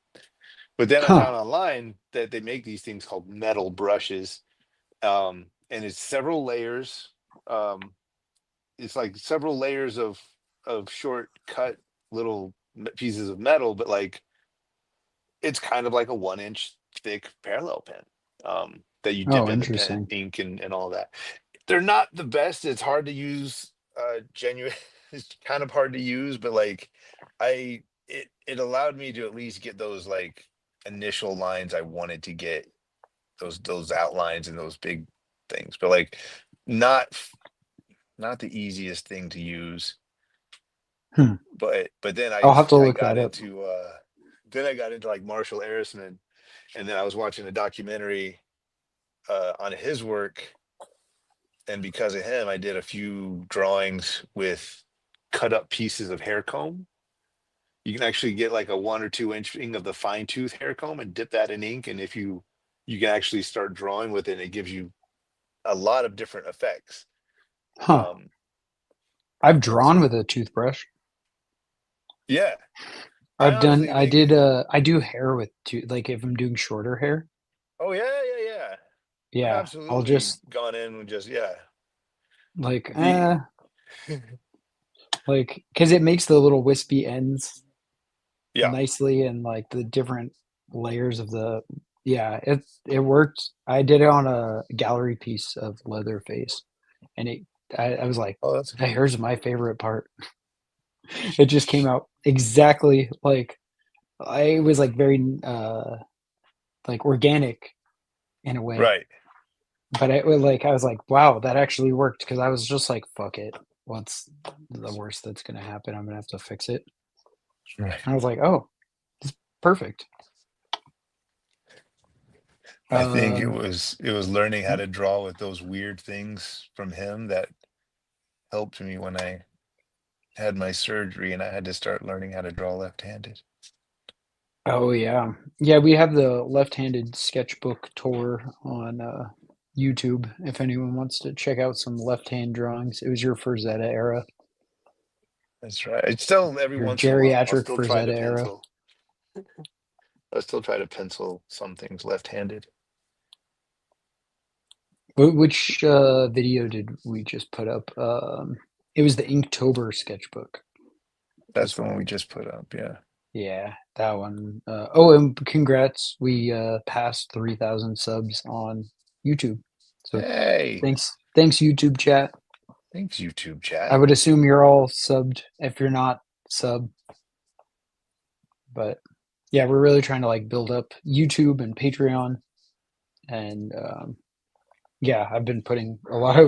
But then I Huh. found online that they make these things called metal brushes. And it's several layers. Um, it's like several layers of short cut little pieces of metal, but like it's kind of like a 1 inch thick parallel pen, that you dip Oh, in the pen interesting. ink and all that. They're not the best. It's hard to use. Genuine. It's kind of hard to use, but like it allowed me to at least get those like initial lines I wanted to get, those outlines and those big things. But like not not the easiest thing to use. Hmm. But then I'll have to I look got that up. into then I got into like Marshall Arisman, and then I was watching a documentary on his work, and because of him, I did a few drawings with cut up pieces of hair comb. You can actually get like a 1 or 2 inch thing of the fine tooth hair comb and dip that in ink, and if you can actually start drawing with it, and it gives you a lot of different effects. Huh. Um, I've and drawn so with a toothbrush. yeah, I honestly I think, did I do hair with like if I'm doing shorter hair. oh yeah, yeah, yeah. I've Yeah, I'll absolutely just gone in and just, yeah. like The like because it makes the little wispy ends yeah. nicely and like the different layers of the yeah, it worked. I did it on a gallery piece of Leatherface, and I was like, Oh, that's the cool. hair's my favorite part. It just came out exactly like I was like very like organic in a way. Right. But it was like I was like, wow, that actually worked because I was just like, fuck it. What's the worst that's gonna happen? I'm gonna have to fix it. Right. And I was like, oh, it's perfect. I think Um, it was learning how to draw with those weird things from him that helped me when I had my surgery and I had to start learning how to draw left-handed. oh yeah, yeah. We have the left-handed sketchbook tour on YouTube. If anyone wants to check out some left-hand drawings, it was your Frazetta era, That's right. It's still every your once in a while I'll geriatric still try Frazetta to era. pencil. I still try to pencil some things left-handed. Which video did we just put up? It was the Inktober sketchbook. That's Was the what one I we just put up. Yeah. yeah, that one. Oh, and congrats. We passed 3,000 subs on YouTube. So Hey, thanks YouTube chat. thanks, YouTube I chat. would assume you're all subbed if you're not sub, but yeah, we're really trying to like build up YouTube and Patreon, and yeah, I've been putting a lot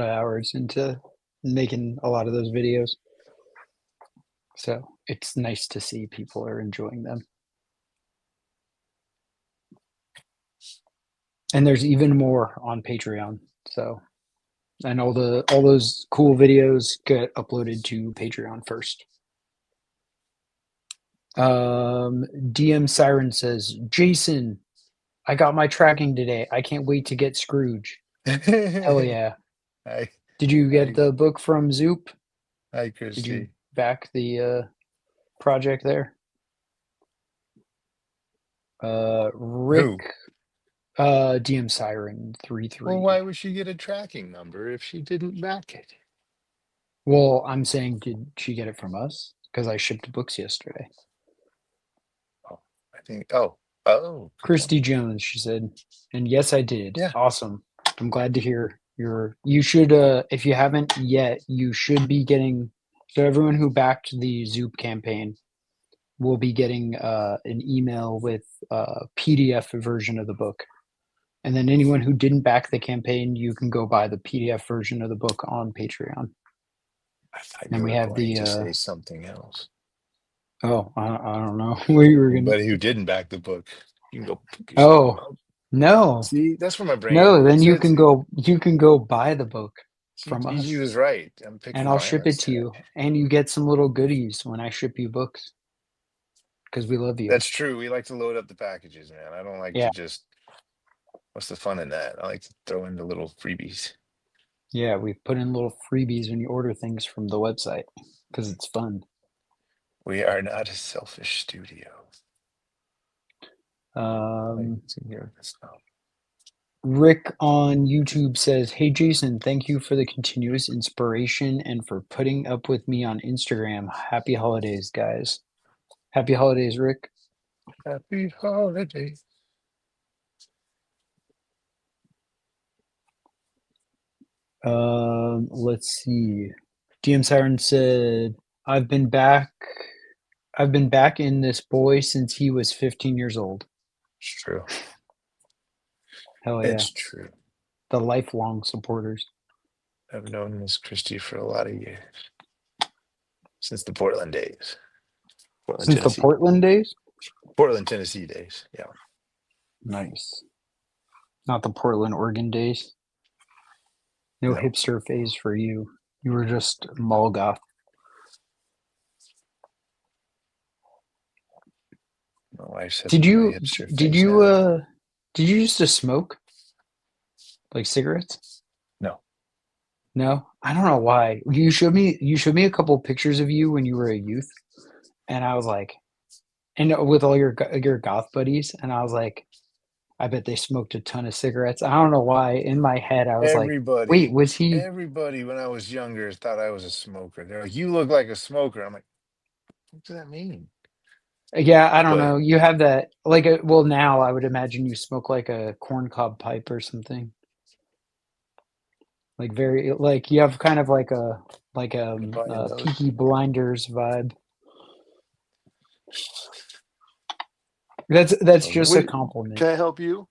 of hours into making a lot of those videos. So it's nice to see people are enjoying them. And there's even more on Patreon. So and all those cool videos get uploaded to Patreon first. DM Siren says, Jason, I got my tracking today. I can't wait to get Scrooge. Hell Hi, yeah. Did you get hi, the book from Zoop? hi, Did you Christy. back the project there? Rick, Who? DM Siren Well, 33. why would she get a tracking number if she didn't back it? Well, I'm saying, did she get it from us? Because I shipped books yesterday. Oh, I think. Oh, good point. Christy Jones, she said. And yes, I did. Yeah, Awesome. I'm glad to hear you should if you haven't yet, you should be getting so everyone who backed the Zoop campaign will be getting an email with a PDF version of the book. And then anyone who didn't back the campaign, you can go buy the PDF version of the book on Patreon. I thought And you we were have going the to say something else. I don't know where you were gonna. Anybody who didn't back the book, you can go pick yourself Oh up. no, See, that's where my brain. no, then See, that's you can go buy the book from he us was right. I'm and picking I'll ship it violence to today. you and you get some little goodies when I ship you books because we love you. That's true. We like to load up the packages, man. I don't like to Yeah. just. What's the fun in that? I like to throw in the little freebies. Yeah, we put in little freebies when you order things from the website because it's fun. We are not a selfish studio. Like Um, to hear this now. Rick on YouTube says, Hey Jason, thank you for the continuous inspiration and for putting up with me on Instagram. Happy holidays, guys. Happy holidays, Rick. Happy holidays. Let's see. DM Siren said, I've been back. I've been back in this boy since he was 15 years old. It's true. Hell yeah. It's true. The lifelong supporters. I've known Miss Christie for a lot of years. Since the Portland days. Portland, Since the Tennessee. Portland days? Portland, Tennessee days. Yeah. Nice. Not the Portland, Oregon days. No No. hipster phase for you. You were just mall goth. My wife said Did my you hipster did face you now. uh did you used to smoke like cigarettes? No. No? I don't know why. You showed me a couple pictures of you when you were a youth and I was like and with all your goth buddies and I was like I bet they smoked a ton of cigarettes. I don't know why in my head I was like, "Wait, Everybody, was he?" everybody when I was younger thought I was a smoker. They're like, you look like a smoker. I'm like, what does that mean? Yeah, I don't But know. You have that like well now I would imagine you smoke like a corncob pipe or something. Like very like you have kind of like I'm buying a those. Peaky Blinders vibe. That's just a Wait, compliment. can I help you?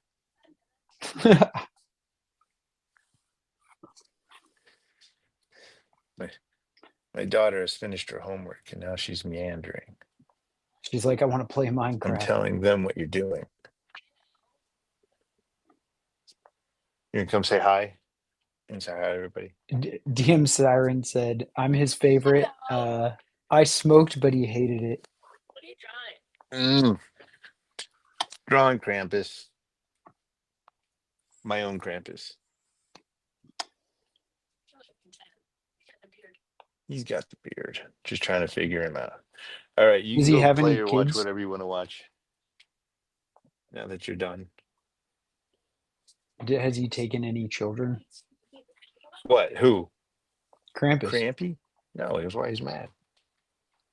My, my daughter has finished her homework and now she's meandering. She's like, I want to play I'm Minecraft. telling them what you're doing. You can come say hi and say hi to everybody. DM Siren said, "I'm his favorite. I smoked, but he hated it." Mm, drawing Krampus, my own Krampus. He's got the beard. Just trying to figure him out. All right, you Does can he go have play any or watch kids? whatever you want to watch now that you're done. Has he taken any children? What? Who? Krampus, Crampy? No, here's why he's mad.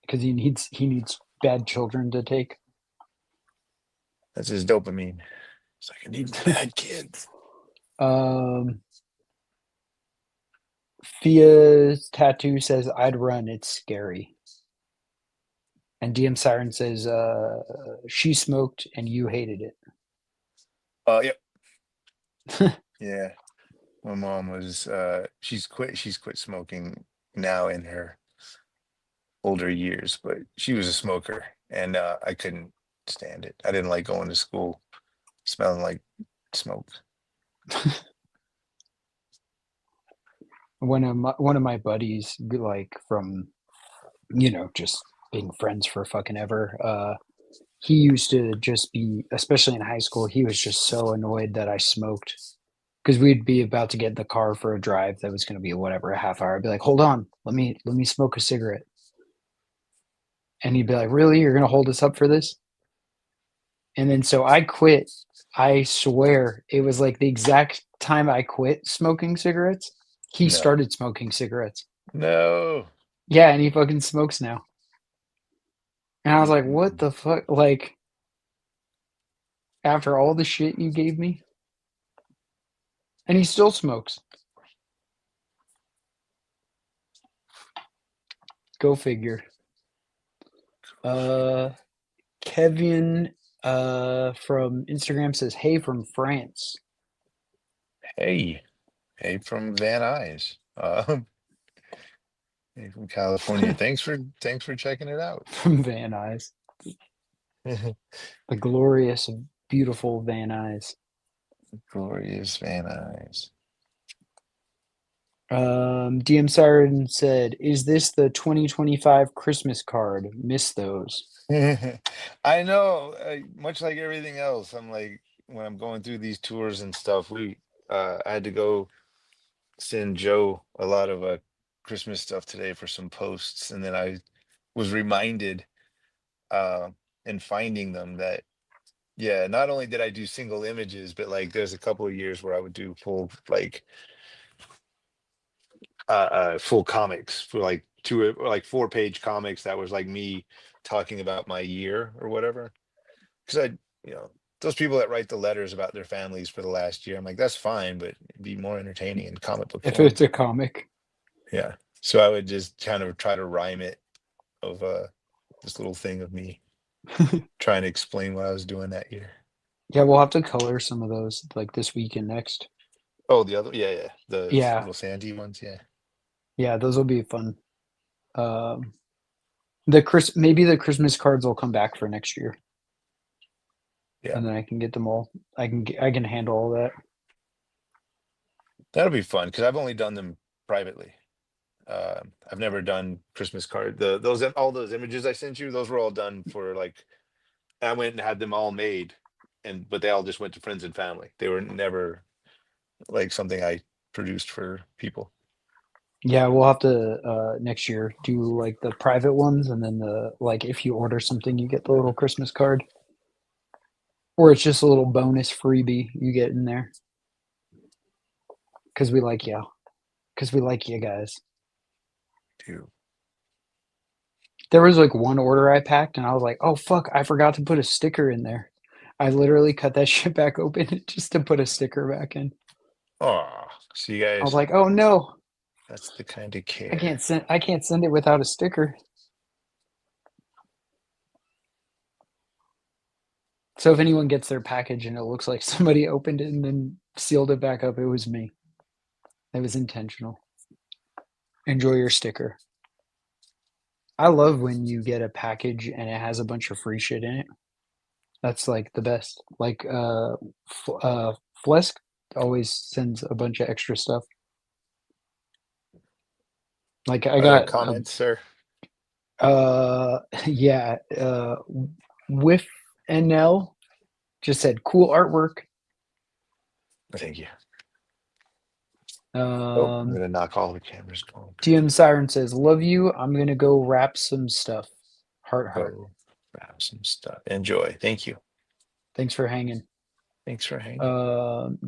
because he needs bad children to take. That's his dopamine. It's like I need bad kids. Um, Fia's tattoo says, "I'd run. It's scary." And DM Siren says, she smoked and you hated Yep. it. Yeah. My mom was she's quit smoking now in her older years, but she was a smoker and I couldn't stand it. I didn't like going to school smelling like smoke. One of my buddies, like from just being friends for fucking ever. He used to just be, especially in high school, he was just so annoyed that I smoked because we'd be about to get in the car for a drive that was going to be whatever a half hour. I'd be like, hold on, let me smoke a cigarette, and he'd be like, really, you're going to hold us up for this? And then so I quit. I swear it was like the exact time I quit smoking cigarettes, he No. started smoking cigarettes. No. Yeah, and he fucking smokes now. And I was like, what Mm-mm. the fuck? Like, after all the shit you gave me? And he still smokes. Go figure. Uh, Kevin from Instagram says, hey from France. Hey. Hey from Van Nuys. Hey from California. Thanks for checking it out. From Van Nuys. The glorious, beautiful Van Nuys. Glorious Van Nuys. DM Siren said, is this the 2025 Christmas card? Miss those. I know, much like everything else, I'm like when I'm going through these tours and stuff, we I had to go send Joe a lot of Christmas stuff today for some posts, and then I was reminded uh in finding them that yeah, not only did I do single images, but like there's a couple of years where I would do full like full comics for like two or like 4 page comics that was like me talking about my year or whatever. Because I, you know, those people that write the letters about their families for the last year, I'm like, that's fine, but it'd be more entertaining in comic book If form. it's a comic. Yeah. So I would just kind of try to rhyme it of this little thing of me trying to explain what I was doing that year. Yeah, we'll have to color some of those like this week and next. Oh, the other, yeah, yeah, the Yeah, little sandy ones, yeah, yeah, those will be fun. Um, maybe the Christmas cards will come back for next year, yeah. and then I can get them all. I can handle all that. That'll be fun because I've only done them privately. I've never done Christmas card. Those all those images I sent you, those were all done for like I went and had them all made, and but they all just went to friends and family. They were never like something I produced for people. Yeah, we'll have to next year do like the private ones, and then the like if you order something, you get the little Christmas card, or it's just a little bonus freebie you get in there because we like you, because we like you guys. Too. There was like one order I packed, and I was like, oh fuck, I forgot to put a sticker in there. I literally cut that shit back open just to put a sticker back in. Oh, so you I was guys, like, oh no, that's the kind of I care. can't send I can't send it without a sticker. So if anyone gets their package and it looks like somebody opened it and then sealed it back up, it was me. It was intentional. Enjoy your sticker. I love when you get a package and it has a bunch of free shit in it. That's like the best. Like Flesk always sends a bunch of extra stuff. Like I Other got comments, sir? yeah, with NL just said cool artwork. Thank you. Oh, I'm Um gonna knock all the cameras going TM crazy. Siren says, love you. I'm gonna go wrap some stuff. Heart heart. Go grab some stuff. Enjoy. Thank you. Thanks for hanging. Thanks for hanging.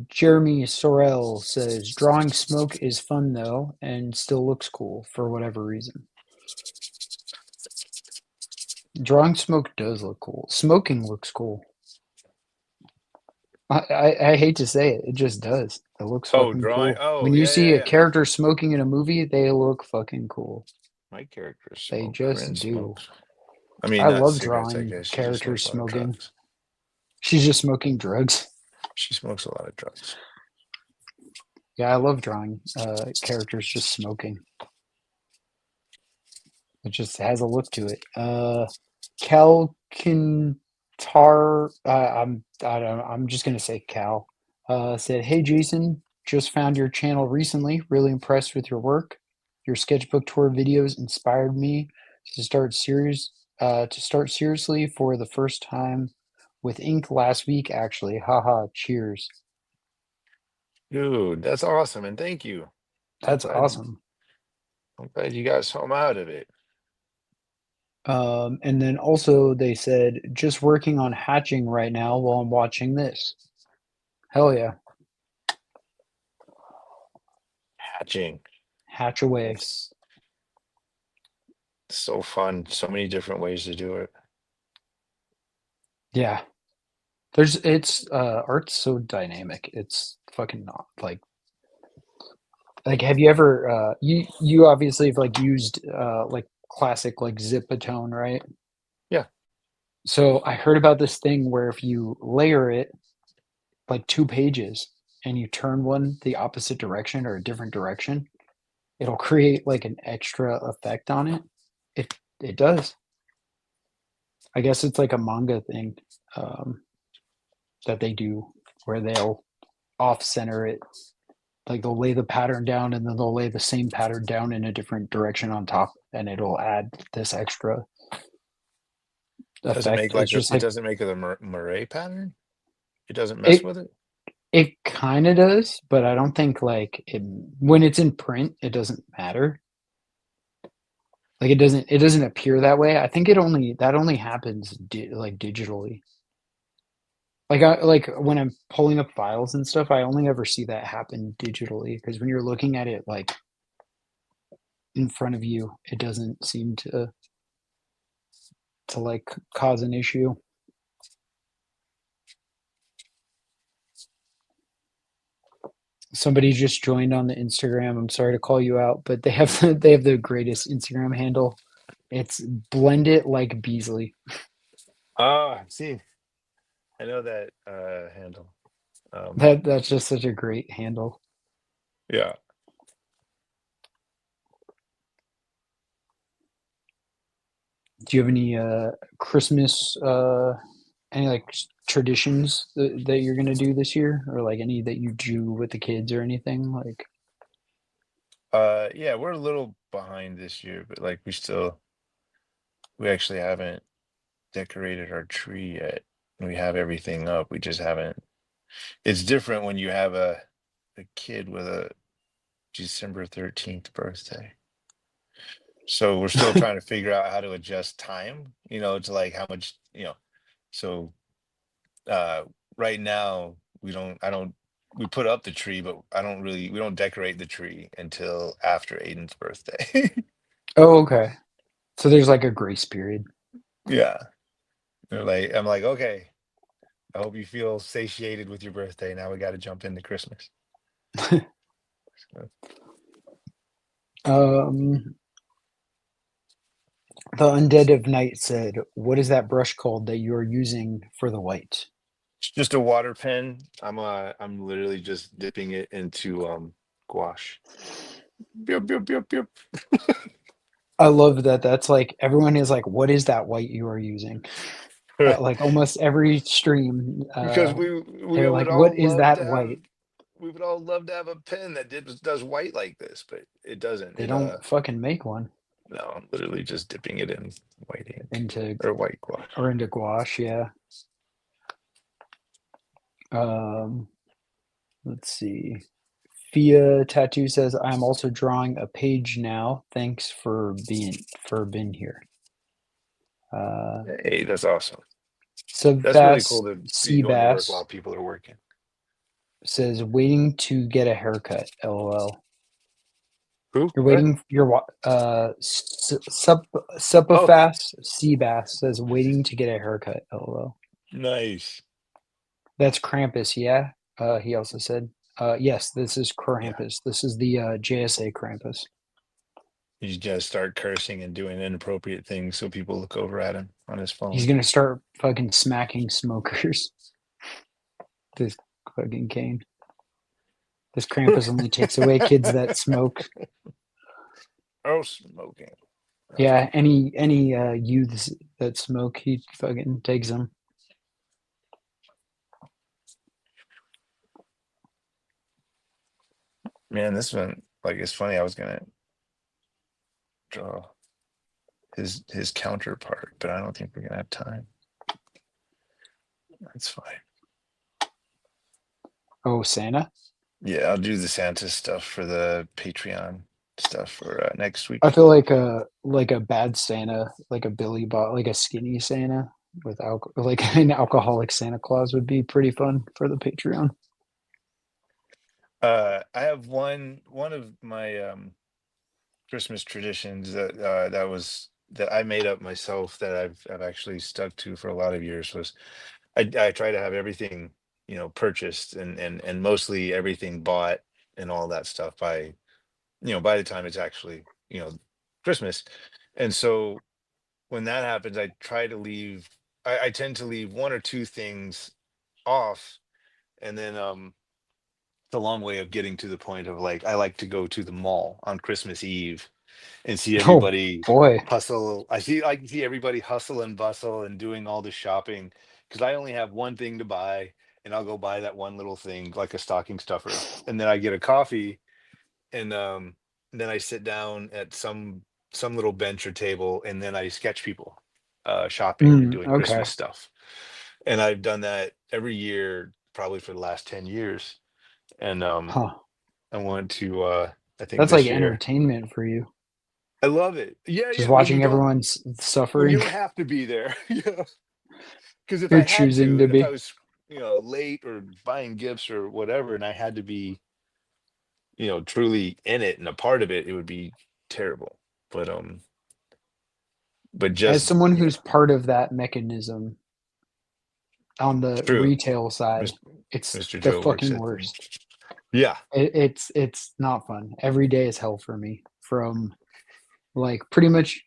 Jeremy Sorrell says, drawing smoke is fun though, and still looks cool for whatever reason. Drawing smoke does look cool. Smoking looks cool. I hate to say it, it just does. It looks Oh, fucking drawing. cool. Oh, When you yeah, see yeah, a yeah. My character smoking in a movie, they look fucking cool. my character They smokes. just Ren do. smokes. I mean, I not love cigarettes, I drawing guess. She just characters smokes a lot of smoking. drugs. She's just smoking drugs. She smokes a lot of drugs. Yeah, I love drawing characters just smoking. It just has a look to it. Cal Kintar, I'm just gonna say Cal. Said, "Hey Jason, just found your channel recently. Really impressed with your work. Your sketchbook tour videos inspired me to start seriously for the first time with ink last week. Actually, haha. Cheers. Dude, that's awesome, and thank you. I'm That's glad awesome." I'm glad you got something out of it. And then also they said, "Just working on hatching right now while I'm watching this." Hell yeah. Hatching. Hatch away. It's so fun. So many different ways to do it. Yeah. Art's so dynamic. It's fucking not like have you ever you obviously have like used like classic like zipatone, right? Yeah. So I heard about this thing where if you layer it like two pages and you turn one the opposite direction or a different direction, it'll create like an extra effect on it. It does. I guess it's like a manga thing um, that they do where they'll off center it. Like they'll lay the pattern down and then they'll lay the same pattern down in a different direction on top, and it'll add this extra Does it effect. make It's like a just it like doesn't make it a Murray pattern? It doesn't mess it with it? it kind of does, but I don't think like when it's in print, it doesn't matter. Like it doesn't appear that way. I think that only happens like digitally. Like when I'm pulling up files and stuff, I only ever see that happen digitally because when you're looking at it like in front of you, it doesn't seem to like cause an issue. Somebody just joined on the Instagram. I'm sorry to call you out, but they have the greatest Instagram handle. It's blend it like Beasley. Ah, see, I know that handle. That's just such a great handle. Yeah. Do you have any Christmas any like traditions that you're gonna do this year, or like any that you do with the kids or anything like? Yeah, we're a little behind this year, but like we actually haven't decorated our tree yet. We have everything up. We just haven't. It's different when you have a kid with a December 13th birthday. So we're still trying to figure out how to adjust time, to like how much, so uh right now I don't we put up the tree, but we don't decorate the tree until after Aiden's birthday. Oh, okay. So there's like a grace period. Yeah. I'm like, okay, I hope you feel satiated with your birthday. Now we got to jump into Christmas. So, Um, the Undead of Night said, "What is that brush called that you are using for the white?" it's just a water pen. I'm literally just dipping it into gouache. Yup, yup, yup, yup. I love that. That's like everyone is like, "What is that white you are using?" Like almost every stream, Because we they're would like, "What all is love that to have white?" we would all love to have a pen that does white like this, but it doesn't. They don't fucking make one No, I'm literally just dipping it in white ink into or white gouache. gouache. Yeah. Um, let's see. Fia Tattoo says, "I'm also drawing a page now. Thanks for being here." Uh, Hey, that's awesome. That's really Sebas cool to be doing your work Seabass while people are working. says, "Waiting to get a haircut." LOL. Who? You're What? waiting. Oh, Supafast Seabass says, "Waiting to get a haircut." LOL. nice. That's Krampus, yeah. He also said, "Yes, this is Yeah. Krampus. This is the JSA Krampus." He's gonna start cursing and doing inappropriate things so people look over at him on his He's phone. gonna start fucking smacking smokers. This fucking cane. This Krampus only takes away kids that smoke. Oh, smoking. Yeah, any youths that smoke, he fucking takes them. Man, this one, like, it's funny. I was gonna draw his counterpart, but I don't think we're gonna have time. That's fine. Oh, Santa. Yeah, I'll do the Santa stuff for the Patreon stuff for next I week. feel like a bad Santa, like a Billy Bob, like a skinny Santa with alcohol, like an alcoholic Santa Claus would be pretty fun for the Patreon. I have one of my Christmas traditions that I made up myself that I've actually stuck to for a lot of years was I try to have everything, purchased and mostly everything bought and all that stuff by the time it's actually, Christmas. And so when that happens, I tend to leave one or two things off. And then it's a long way of getting to the point of, like, I like to go to the mall on Christmas Eve and see Oh everybody boy. hustle. I can see everybody hustle and bustle and doing all the shopping because I only have one thing to buy, and I'll go buy that one little thing like a stocking stuffer, and then I get a coffee, and then I sit down at some little bench or table, and then I sketch people shopping and doing Okay. Christmas stuff. And I've done that every year probably for the last 10 years. And Huh. I want to I think That's like this year. entertainment for you. I love it. Yeah, Just yeah. watching everyone When you suffering. don't have to be there. Yeah. Because if You're I had choosing to, to and if I be. was, late or buying gifts or whatever, and I had to be, truly in it and a part of it, it would be terrible. But As just, someone who's part of that mechanism on it's the true. retail side, Mis- it's Mr. the Joe works fucking at the. worst. Yeah. It's not fun. Every day is hell for me from like pretty much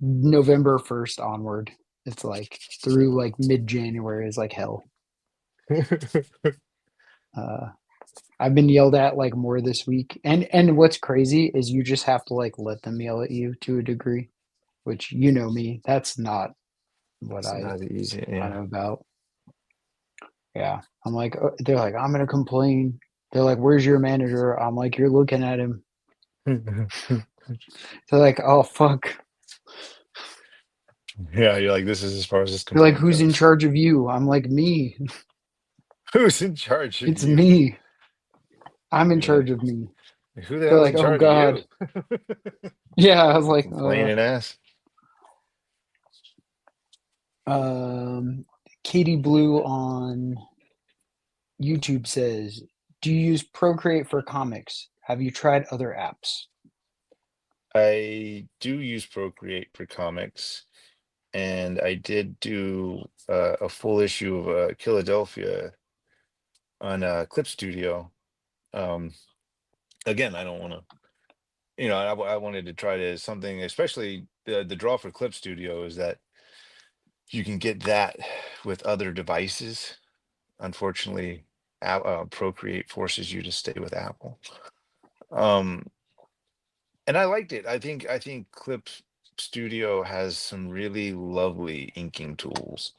November 1st onward. It's like through like mid-January is like hell. Uh, I've been yelled at like more this week. And what's crazy is you just have to like let them yell at you to a degree, which you know me, that's not what It's I not easy. I'm Yeah. about. Yeah. I'm like they're like I'm going to complain. They're like where's your manager? I'm like you're looking at him. They're like oh fuck. Yeah, you're like, this is as far as this They're like complaint who's in goes. charge of you? I'm like me. Who's in charge of It's you? me. I'm in You're like, charge of me. who the They're hell's like in oh charge of god. you? Yeah, I was like Complaining ass. um Katie Blue on YouTube says, "Do you use Procreate for comics? Have you tried other apps?" I do use Procreate for comics, and I did do a full issue of Philadelphia on Clip Studio. Um, Again, I don't want to, I wanted to try to something, especially the draw for Clip Studio is that you can get that with other devices. Unfortunately, Procreate forces you to stay with Apple. Um, and I liked it. I think Clip Studio has some really lovely inking tools,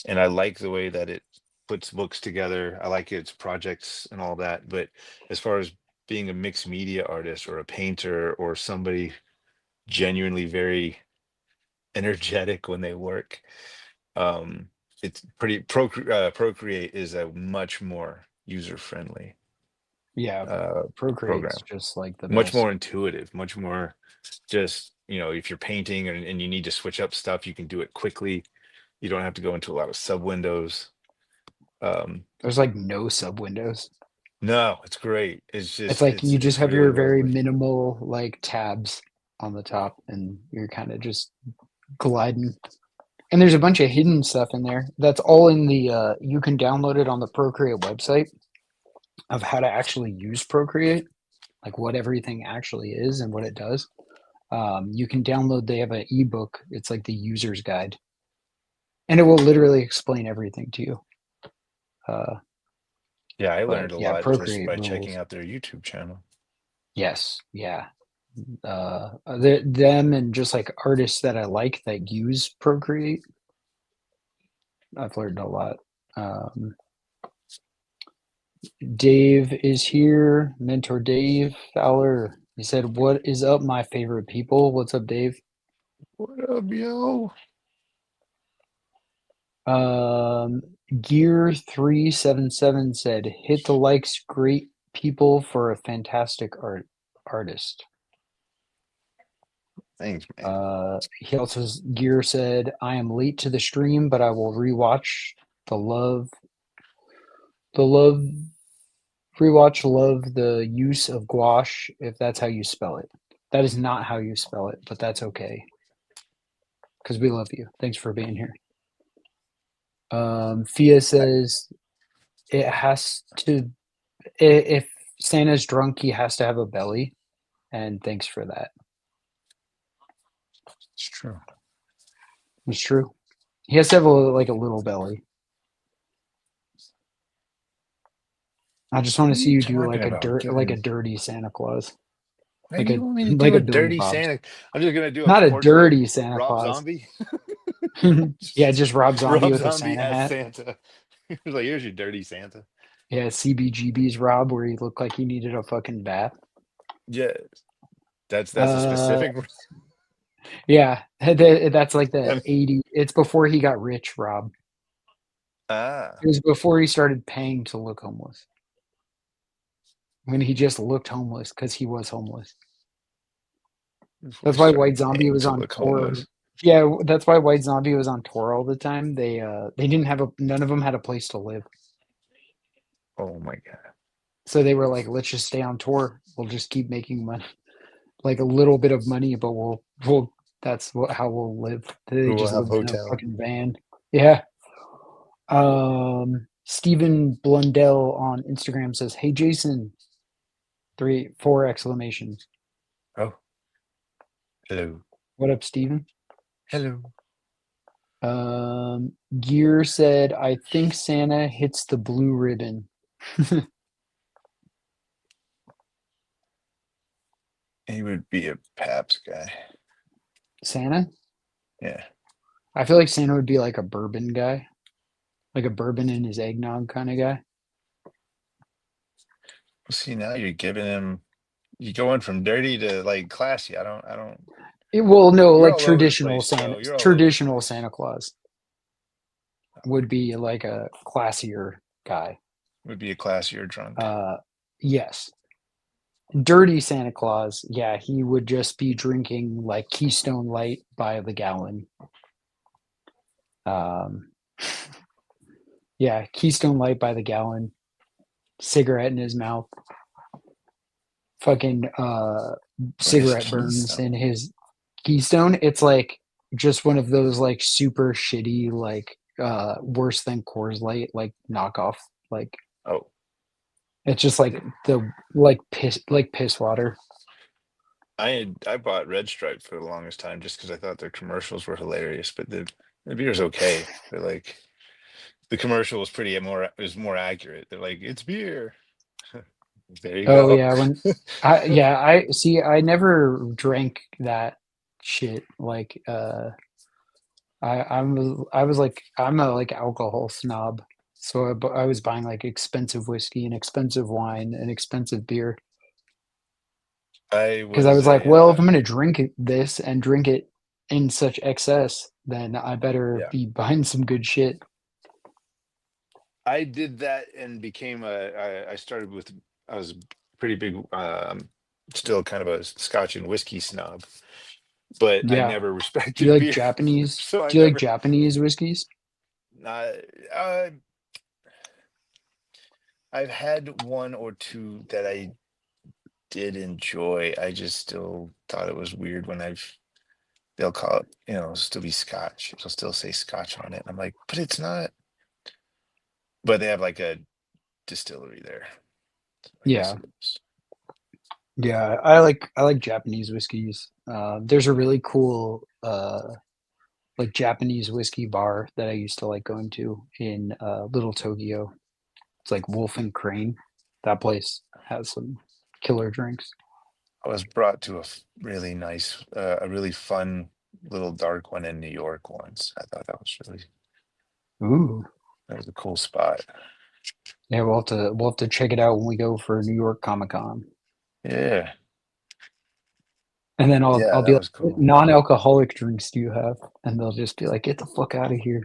and I like the way that it puts books together. I like its projects and all that. But as far as being a mixed media artist or a painter or somebody genuinely very energetic when they work, um, it's Procreate is a much more user friendly Yeah, uh, Procreate's program, just like the much best. more intuitive, much more just, if you're painting and you need to switch up stuff, you can do it quickly. You don't have to go into a lot of sub windows. Um, There's like no sub windows. no, it's great. It's It's just like you just it's have really your very lovely. minimal like tabs on the top and you're kind of just gliding. And there's a bunch of hidden stuff in there. That's all in the you can download it on the Procreate website of how to actually use Procreate, like what everything actually is and what it does. You can download. They have an ebook. It's like the user's guide, and it will literally explain everything to you. Uh, Yeah, I but learned a yeah, lot just Procreate by checking rules. out their YouTube channel. Yes, yeah. Them and just like artists that I like that use Procreate. I've learned a lot. Um, Dave is here. Mentor Dave Fowler. He said, "What is up, my favorite people?" What's up, Dave? What up, yo? Um, Gear 377 said, "Hit the likes, great people for a fantastic artist." Thanks, man. He also Gear said, "I am late to the stream, but I will rewatch the love, the love, rewatch love the use of gouache if that's how you spell it." That is not how you spell it, but that's okay because we love you. Thanks for being here. Fia I, says it has to. If Santa's drunk, he has to have a belly, and thanks for that. it's true. It's true. He has to have like a little belly. I just want What to are see you you do talking about, like a dude? dirty Santa Claus, Why do you want me to like do a a Billy dirty Bob's. Santa? I'm just gonna do a Not a portrait of dirty Santa Rob Claus. Zombie. Yeah, just Rob Zombie Rob with a Zombie Santa as hat. Santa. He's like, here's your dirty Santa. Yeah, CBGB's Rob, where he looked like he needed a fucking bath. Yeah, that's a Uh, specific. yeah, that's like the I mean, 80. It's before he got rich, Rob. ah, It was before he started paying to look homeless. When he just looked homeless because he was homeless. before we That's why started White Zombie paying was to on look tour. homeless. Yeah, that's why White Zombie was on tour all the time. They didn't have a none of them had a place to live. Oh my god, So they were like, let's just stay on tour. We'll just keep making money, like a little bit of money, but we'll that's how we'll live. They we will just have lived in a hotel. fucking van. Yeah. Stephen Blundell on Instagram says, "Hey Jason, three, four exclamations. Oh, hello, What up, Stephen?" hello. Gear said, "I think Santa hits the blue ribbon." He would be a Paps guy. Santa? Yeah. I feel like Santa would be like a bourbon guy, like a bourbon in his eggnog kind of guy. Well, see, now you're giving him. You're going from dirty to like classy. I don't. Well, no, You're like all over the place, bro. You're all over the Traditional place. Santa Claus would be like a classier guy. Would be a classier drunk. Uh, yes. Dirty Santa Claus, yeah, he would just be drinking like Keystone Light by the gallon. Um, yeah, Keystone Light by the gallon, cigarette in his mouth, fucking What is cigarette burns in Keystone? his Keystone. It's like just one of those like super shitty, like worse than Coors Light, like knockoff. Like Oh, it's just like the like piss water. I bought Red Stripe for the longest time just because I thought their commercials were hilarious. But the beer's okay. They're like the commercial was pretty more is more accurate. They're like it's beer. There you Oh go. yeah, when I yeah, I see I never drank that shit. Like I was like I'm a like alcohol snob. So I was buying like expensive whiskey and expensive wine and expensive beer I because I was was like, a well, if I'm going to this and drink it in such excess, then I better yeah. be buying some good shit. I did that and became I started with I was pretty big still kind of a scotch and whiskey snob, but I Yeah. never Do you respected like beer. Japanese? So I Do you like never Japanese whiskeys? uh, uh I've had one or two that I did enjoy. I just still thought it was weird when they'll call it, it'll still be scotch. It'll still say scotch on it. I'm like, but it's not. But they have like a distillery there. I guess Yeah. it is. Yeah, I like Japanese whiskeys. There's a really cool like Japanese whiskey bar that I used to like going to in Little Tokyo. It's like Wolf and Crane. That place has some killer drinks. I was brought to really nice, a really fun little dark one in New York once. I thought Ooh, that was a cool spot. yeah, we'll have to check it out when we go for New York Comic Con. Yeah, And then I'll yeah, I'll that be like, was "What cool. non-alcoholic drinks do you have?" And they'll just be like, "Get the fuck out of here."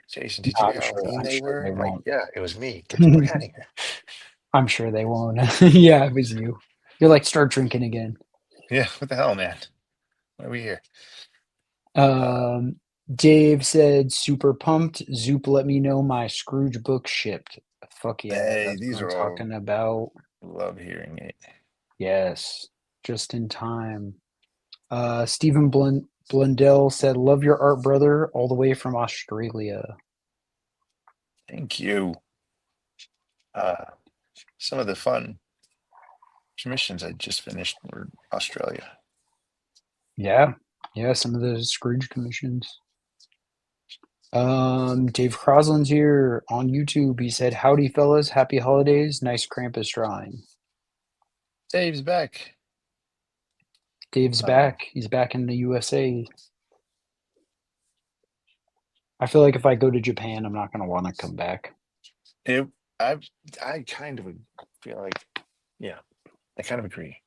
Jason, No, did you hear how mean I'm they sure were? they I'm like, won't. yeah, it was me. Get the fuck out of here. I'm sure they won't. Yeah, it was you. You're like, start drinking again. Yeah, what the hell, man? Why are we here? Uh, Um, Dave said, super pumped. Zoop let me know my Scrooge book shipped. Fuck yeah, hey, that's what these I'm are all talking about. love hearing it. Yes, just in time. Stephen Blundell said, love your art, brother, all the way from Australia. Thank you. Uh, some of the fun commissions I just finished were Australia. Yeah, yeah, some of the Scrooge commissions. Dave Crosland's here on YouTube. He said, howdy, fellas. Happy holidays. Nice Krampus drawing. Dave's back. Dave's Um, back. He's back in the USA. I feel like if I go to Japan, I'm not going to want to come back. it, I, I kind of feel like, yeah, I kind of agree.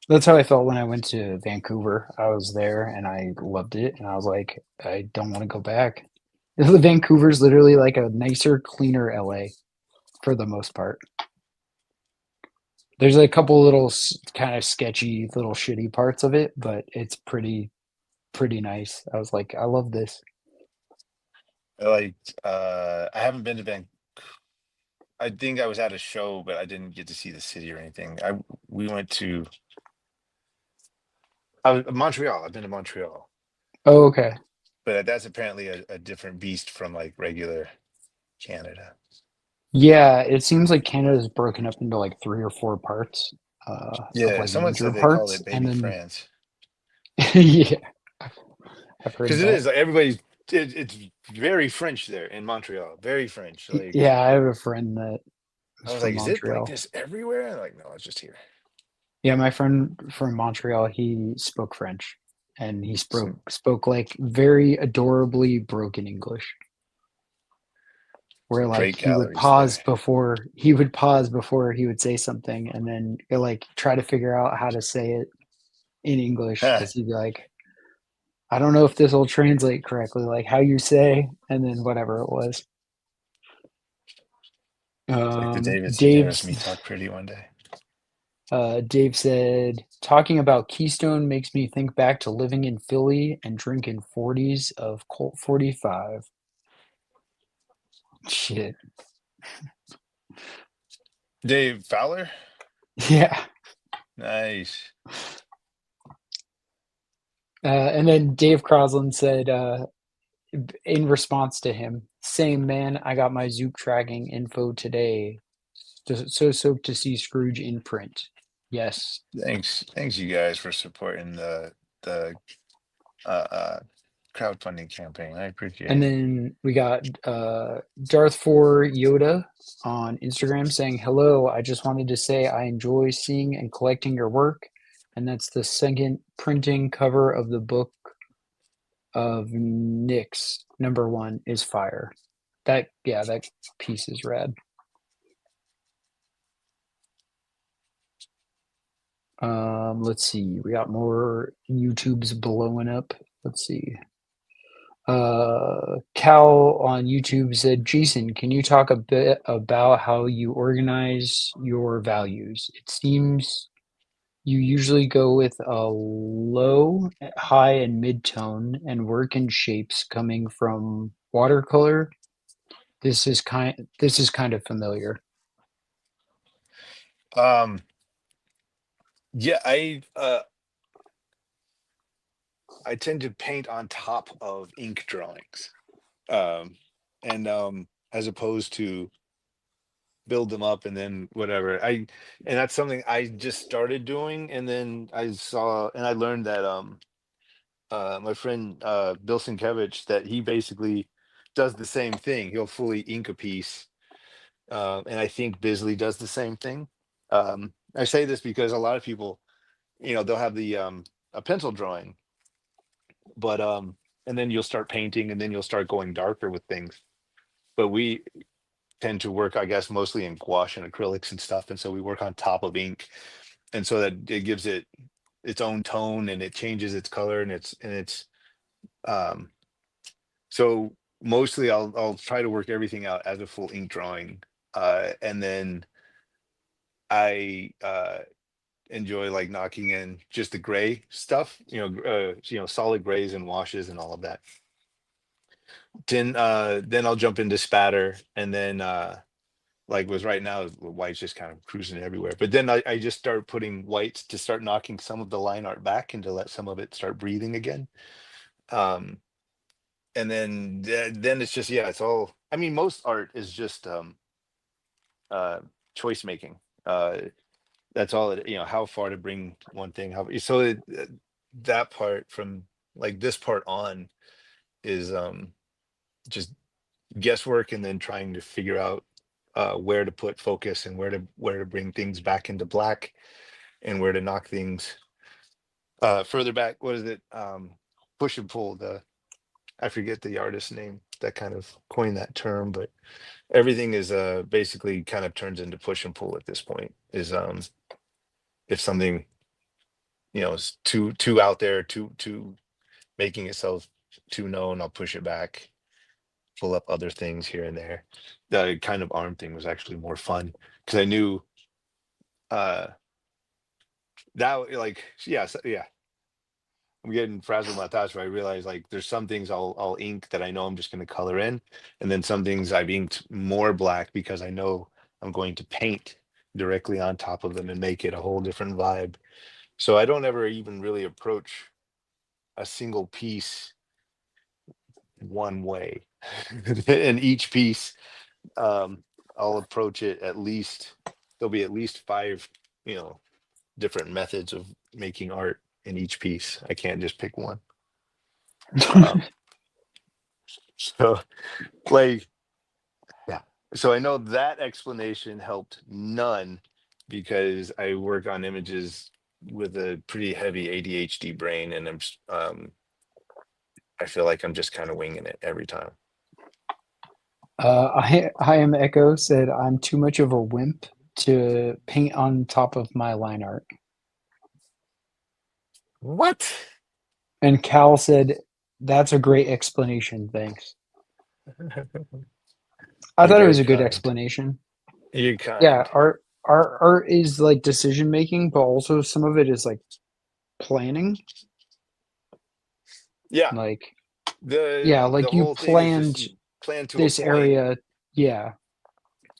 That's how I felt when I went to Vancouver. I was there and I loved it. And I was like, I don't want to go back. Vancouver's literally like a nicer, cleaner LA for the most part. There's a couple little kind of sketchy, little shitty parts of it, but it's pretty nice. I was like, I love this. Like, I haven't been to Vancouver. I think I was at a show, but I didn't get to see the city or anything. We went to Montreal. I've been to Montreal, Oh, okay. but that's apparently a different beast from like regular Canada. Yeah, it seems like Canada's broken up into like three or four parts of Yeah, like someone major said they called parts, it and baby then France yeah, I've heard because it that. is like everybody's. It's very French there in Montreal. Very French. Like Yeah, I have a friend that is I was from like, is it like Montreal. this everywhere? And like, no, it's just here. Yeah, my friend from Montreal, he spoke French, and he spoke Some spoke like very adorably broken English, where like great galleries there. he would pause before he would say something, and then like try to figure out how to say it in English Huh. because he'd be like, I don't know if this will translate correctly, like how you say, and then whatever it was. It's like the David Sedaris Dave's me talk pretty one day. Dave said, talking about Keystone makes me think back to living in Philly and drinking 40s of Colt 45. Shit. Dave Fowler, Yeah. nice. And then Dave Crosland said, in response to him, same man, I got my Zoop tracking info today. So soaked to see Scrooge in print. Yes. Thanks you guys for supporting the uh, uh crowdfunding campaign. I appreciate And it. then we got Darth 4 Yoda on Instagram saying, hello, I just wanted to say I enjoy seeing and collecting your work. And that's the second printing cover of the book of Nyx. Number one is fire. That piece is rad. Let's see. We got more YouTube's blowing up. Let's see. Cal on YouTube said, Jason, can you talk a bit about how you organize your values? It seems you usually go with a low, high, and mid tone and work in shapes coming from watercolor. This is kind of familiar. Um yeah, I tend to paint on top of ink drawings. Um and As opposed to build them up, and then whatever. And that's something I just started doing, and then I saw and I learned that my friend Bill Sienkiewicz, that he basically does the same thing. He'll fully ink a piece, and I think Bisley does the same thing. I say this because a lot of people, they'll have the a pencil drawing, but and then you'll start painting, and then you'll start going darker with things. But we tend to work, I guess, mostly in gouache and acrylics and stuff, and so we work on top of ink, and so that it gives it its own tone, and it changes its color, and it's um so mostly I'll try to work everything out as a full ink drawing, and then I enjoy like knocking in just the gray stuff, solid grays and washes and all of that. Then I'll jump into spatter, and then like with right now, the white's just kind of cruising everywhere. But then I just start putting whites to start knocking some of the line art back and to let some of it start breathing again. Um, and then it's just, yeah, it's all, I mean, most art is just uh choice making. That's all it, how far to bring one thing, how so that part from like this part on is just guesswork, and then trying to figure out where to put focus, and where to bring things back into black, and where to knock things further back. What is it? Push and pull. I forget the artist's name that kind of coined that term, but everything is basically kind of turns into push and pull at this point. Is if something is too out there, too making itself too known, I'll push it back, pull up other things here and there. The kind of arm thing was actually more fun because I knew uh that like yeah, yeah. I'm getting frazzled by thoughts where I realize like there's some things I'll ink that I know I'm just going to color in, and then some things I've inked more black because I know I'm going to paint directly on top of them and make it a whole different vibe. So I don't ever even really approach a single piece one way. In each piece, I'll approach it at least, there'll be at least five, you know, different methods of making art in each piece. I can't just pick one. Um, so like, yeah. So I know that explanation helped none because I work on images with a pretty heavy ADHD brain, and I feel like I'm just kind of winging it every time. I am Echo said I'm too much of a wimp to paint on top of my line art. What? And Cal said, "That's a great explanation. Thanks." I You're thought it was very a good kind. explanation. You're Yeah, kind. art is like decision making, but also some of it is like planning. Yeah. Like, yeah, The like you whole thing is just planned you plan to a this point, area. Yeah,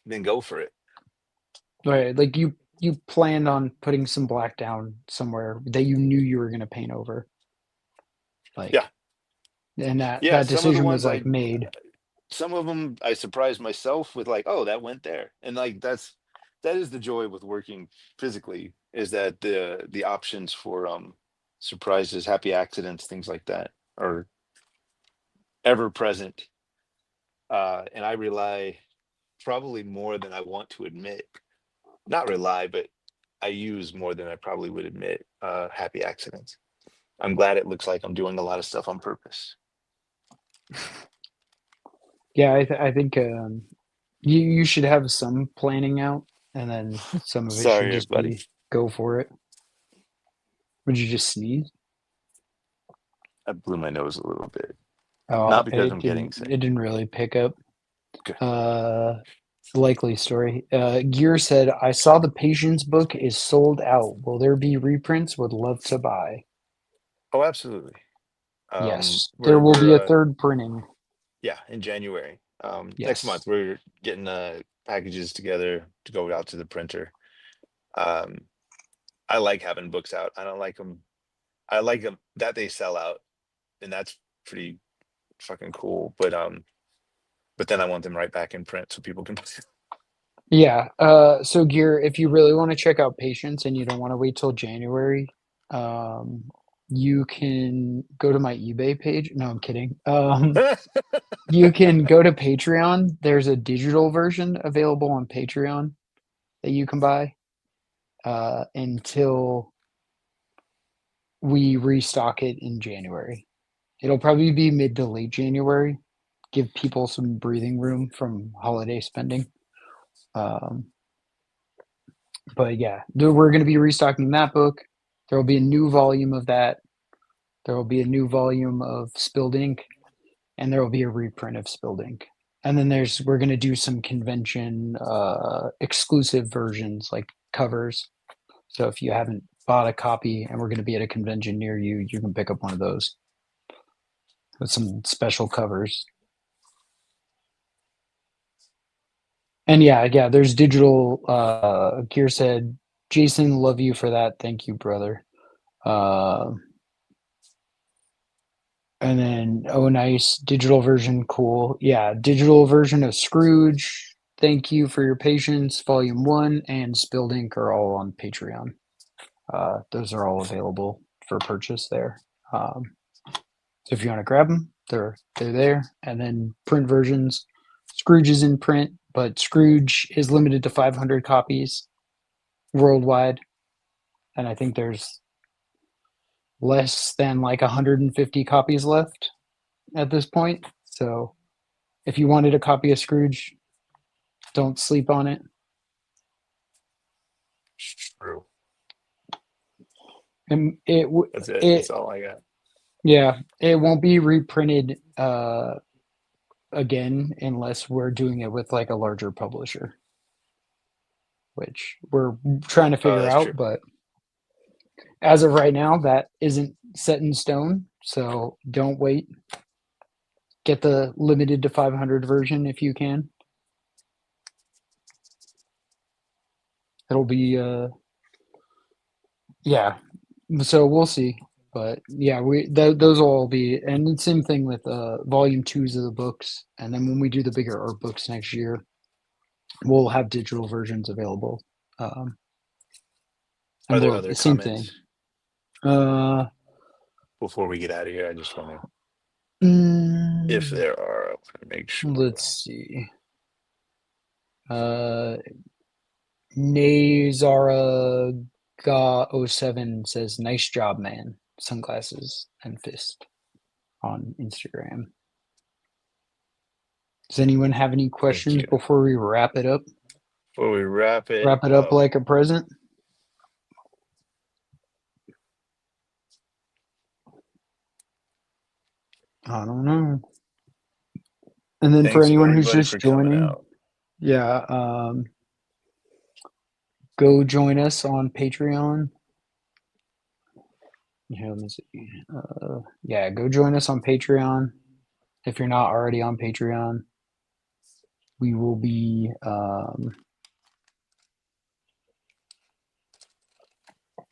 then go for it. right. Like you planned on putting some black down somewhere that you knew you were going to paint over. Yeah. Like, and Yeah. that decision was like made. Some of them I surprised myself with like, oh, that went there. And like, that is the joy with working physically, is that the options for surprises, happy accidents, things like that are ever present. And I rely probably more than I want to admit, not rely, but I use more than I probably would admit, happy accidents. I'm glad it looks like I'm doing a lot of stuff on purpose. Yeah, I think you should have some planning out, and then some of it should Sorry, just buddy. be go for it. Would you just sneeze? I blew my nose a little bit. Oh, Not because I'm getting it sick. didn't really pick up. Okay. It's a likely story. Gear said, "I saw the Patience book is sold out. Will there be reprints? Would love to buy." Oh, absolutely. Yes, there will be We're a third printing. yeah, in January. Next month Yes. we're getting packages together to go out to the printer. Um, I like having books out. I don't like them. I like them that they sell out, and that's pretty fucking cool. But then I want them right back in print so people can. Yeah. So Gear, if you really want to check out Patience and you don't want to wait till January, um, you can go to my eBay page. No, I'm kidding. You can go to Patreon. There's a digital version available on Patreon that you can buy until we restock it in January. It'll probably be mid to late January. Give people some breathing room from holiday spending. Um, but yeah, we're going to be restocking that book. There will be a new volume of that. There will be a new volume of Spilled Ink, and there will be a reprint of Spilled Ink. And then we're going to do some convention exclusive versions like covers. So if you haven't bought a copy and we're going to be at a convention near you, you can pick up one of those with some special covers. And yeah, there's digital. Gear said, Jason, love you for that. Thank you, brother. Uh, and then, oh, nice. Digital version, cool. Yeah, digital version of Scrooge. Thank you for your patience. Volume 1 and Spilled Ink are all on Patreon. Those are all available for purchase there. So if you want to grab them, they're there. And then print versions, Scrooge is in print, but Scrooge is limited to 500 copies worldwide, and I think there's less than like 150 copies left at this point. So if you wanted a copy of Scrooge, don't sleep on it. True. And That's it. it That's all I got. yeah, it won't be reprinted again unless we're doing it with like a larger publisher, which we're trying to Oh, figure that's out. true. But as of right now, that isn't set in stone. So don't wait. Get the limited to 500 version if you can. It'll be yeah. So we'll see. But yeah, those will all be, and the same thing with volume twos of the books. And then when we do the bigger art books next year, we'll have digital versions available. Um, Are and there we'll other same thing. comments Uh, before we get out of here? I just want to, if mm, there are, I want to make sure. let's see. Uh, Nazara Ga07 says, "Nice job, man. Sunglasses and fist" on Instagram. Does anyone have any Thank questions you. before we wrap it up? Before we wrap it Wrap it up up, like a present? I don't know. And then for thanks anyone who's everybody just for coming joining, out. yeah, go join us on Patreon. Here, let me see. Yeah, go join us on Patreon. If you're not already on Patreon, we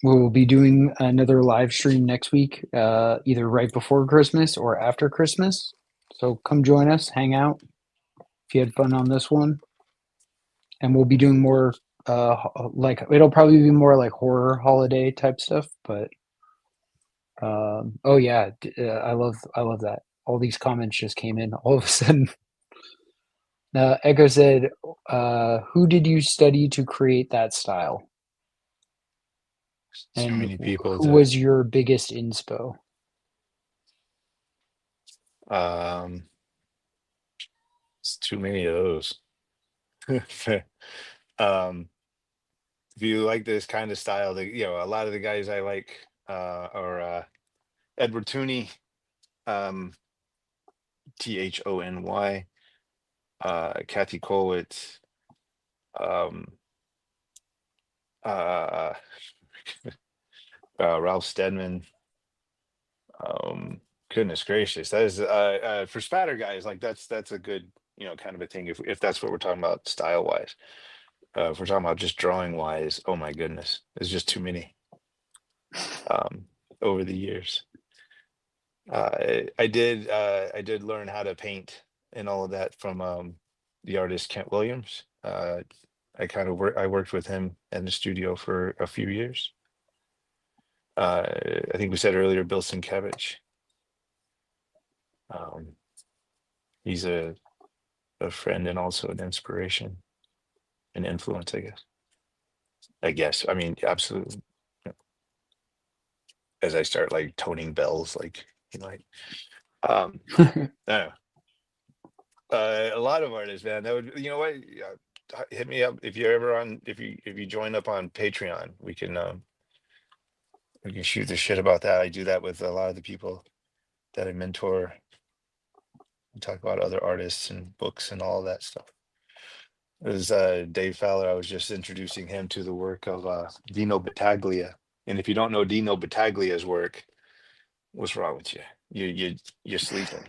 will be doing another live stream next week, either right before Christmas or after Christmas. So come join us, hang out. If you had fun on this one, and we'll be doing more like it'll probably be more like horror holiday type stuff. But oh yeah, I love that. All these comments just came in all of a sudden. Echo said, "Who did you study to create that style? Too And many people who to, was your biggest inspo?" um, it's too many of those. um, if you like this kind of style, a lot of the guys I like are Edward Tooney, um, Thony, Kathy Kollwitz, um, uh, Ralph Steadman. Um, Goodness gracious, that is for spatter guys. Like that's a good kind of a thing. If that's what we're talking about style wise, if we're talking about just drawing wise, oh my goodness, there's just too many um, over the years. I did learn how to paint and all of that from the artist Kent Williams. I worked with him in the studio for a few years. I think we said earlier, Bill Sienkiewicz. Um, he's a friend and also an inspiration and influence, I guess. I mean, absolutely. You know, as I start like toning bells, like like um, I don't know. A lot of artists, man. That would, you know what? Hit me up if you're ever on. If you join up on Patreon, we can shoot the shit about that. I do that with a lot of the people that I mentor. We talk about other artists and books and all that stuff. It was Dave Fowler. I was just introducing him to the work of Dino Battaglia. And if you don't know Dino Battaglia's work, what's wrong with you? You're sleeping.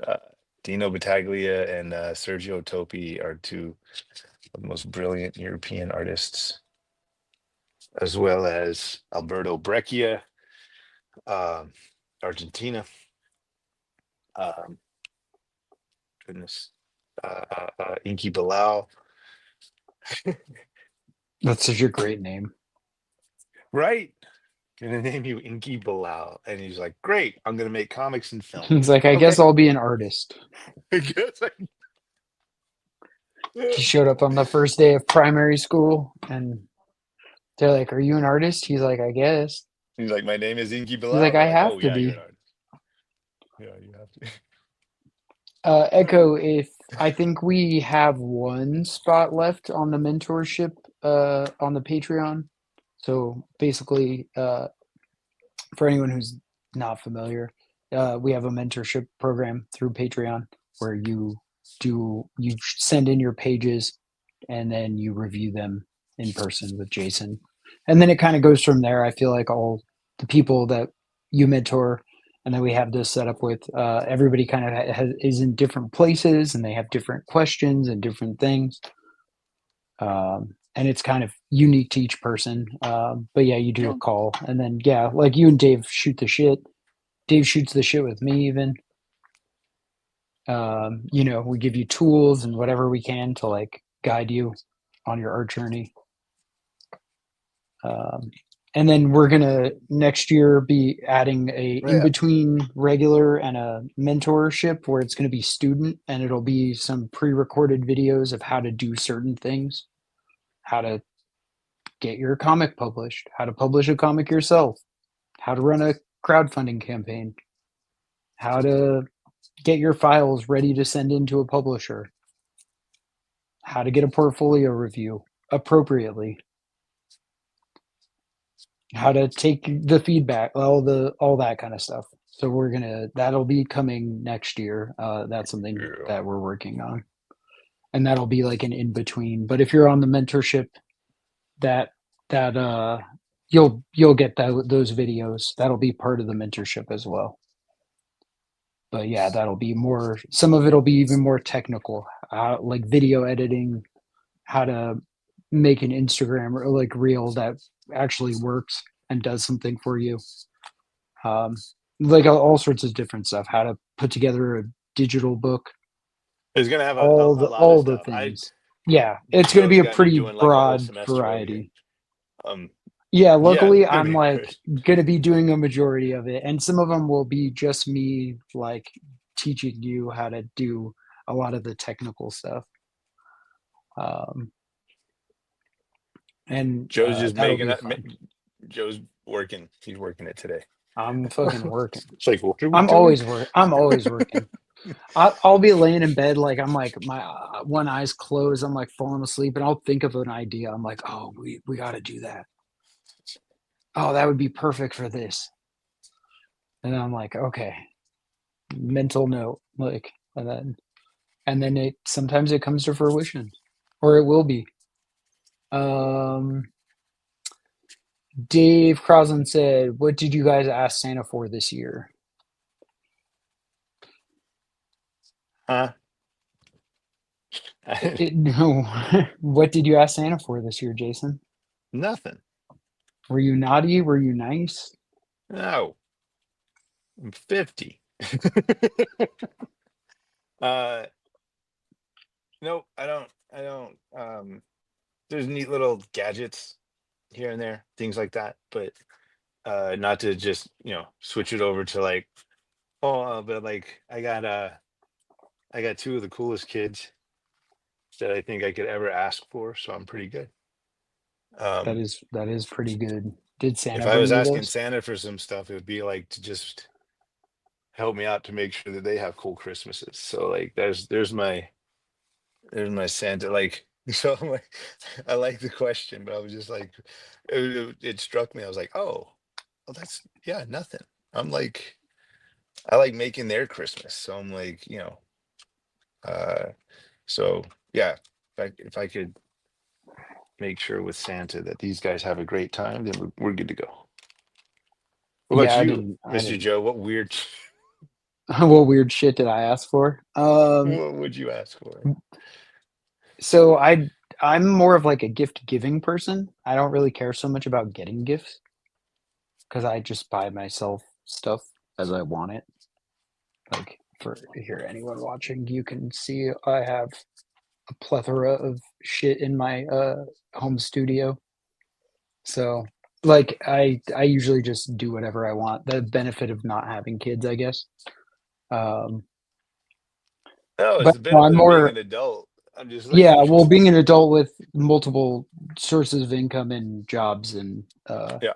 Uh, Dino Battaglia and Sergio Topi are two of the most brilliant European artists, as well as Alberto Breccia, um, Argentina. Um, goodness, Inky Bilal. That's such a great name. Right? Gonna name you Inky Bilal. And he's like, great, I'm gonna make comics and film. He's like, I guess Okay. I'll be an artist. I guess He showed up on the first day of primary school and they're like, are you an artist? He's like, I guess. He's like, my name is Inky He's like, Bilal. They're I like, have oh to yeah, you're an be. artist. Yeah, you have to. Echo, if I think we have one spot left on the mentorship on the Patreon. So basically, for anyone who's not familiar, we have a mentorship program through Patreon where you send in your pages and then you review them in person with Jason. And then it kind of goes from there. I feel like all the people that you mentor and then we have this set up with everybody kind of is in different places and they have different questions and different things. And it's kind of unique to each person. But yeah, you do a No. call and then, yeah, like you and Dave shoot the shit. Dave shoots the shit with me even. We give you tools and whatever we can to like guide you on your art journey. Um, and then we're gonna next year be adding a in Yeah. between regular and a mentorship where it's gonna be student and it'll be some pre-recorded videos of how to do certain things, how to get your comic published, how to publish a comic yourself, how to run a crowdfunding campaign, how to get your files ready to send into a publisher, how to get a portfolio review appropriately, how to take the feedback, all that kind of stuff. So that'll be coming next year. That's something Yeah. that we're working on, and that'll be like an in between. But if you're on the mentorship, that that you'll get those videos. That'll be part of the mentorship as well. But yeah, that'll be more. Some of it'll be even more technical, like video editing, how to make an Instagram or like reel that actually works and does something for you. Um, like all sorts of different stuff. How to put together a digital book. It's gonna have a lot of All the stuff. things. Yeah, it's going to be Joe's a got me pretty doing like a whole broad semester over here. variety. Um, Yeah, yeah, it's luckily gonna I'm be like great. going to be doing a majority of it, and some of them will be just me like teaching you how to do a lot of the technical stuff. Um, and Joe's just that'll making be that. fun. Joe's working. He's working it today. I'm fucking working. It's like, what are we doing? I'm always working. I'll be laying in bed like I'm like my one eye's closed. I'm like falling asleep, and I'll think of an idea. I'm like, oh, we got to do that. Oh, that would be perfect for this. And I'm like, okay, mental note, like, and then it sometimes it comes to fruition, or it will be. Um, Dave Crosland said, "What did you guys ask Santa for this year?" Huh? No, what did you ask Santa for this year, Jason? Nothing. Were you naughty? Were you nice? No, I'm 50. uh, no, I don't. I don't. there's neat little gadgets here and there, things like that, but not to just, switch it over to like, oh, but like I got two of the coolest kids that I think I could ever ask for, so I'm pretty good. That Um, is pretty good. Did if Santa I bring was you asking those? Santa for some stuff, it would be like to just help me out to make sure that they have cool Christmases. So like there's my Santa. Like, so I'm like, I like the question, but I was just like, it struck me. I was like, oh, well, that's, yeah, nothing. I'm like, I like making their Christmas. So I'm like, uh, so yeah, if I could make sure with Santa that these guys have a great time, then we're good to go. What about Yeah, I you, didn't. I Mr. didn't. Joe? What weird, What weird shit did I ask for? what would you ask for? So I'm more of like a gift giving person. I don't really care so much about getting gifts because I just buy myself stuff as I want it. Like for here, anyone watching, you can see I have a plethora of shit in my home studio. So like I usually just do whatever I want. The benefit of not having kids, I guess. Um, No, it's but the no, I'm benefit of being more an adult. I'm just like, yeah. Well, being an adult with multiple sources of income and jobs yeah,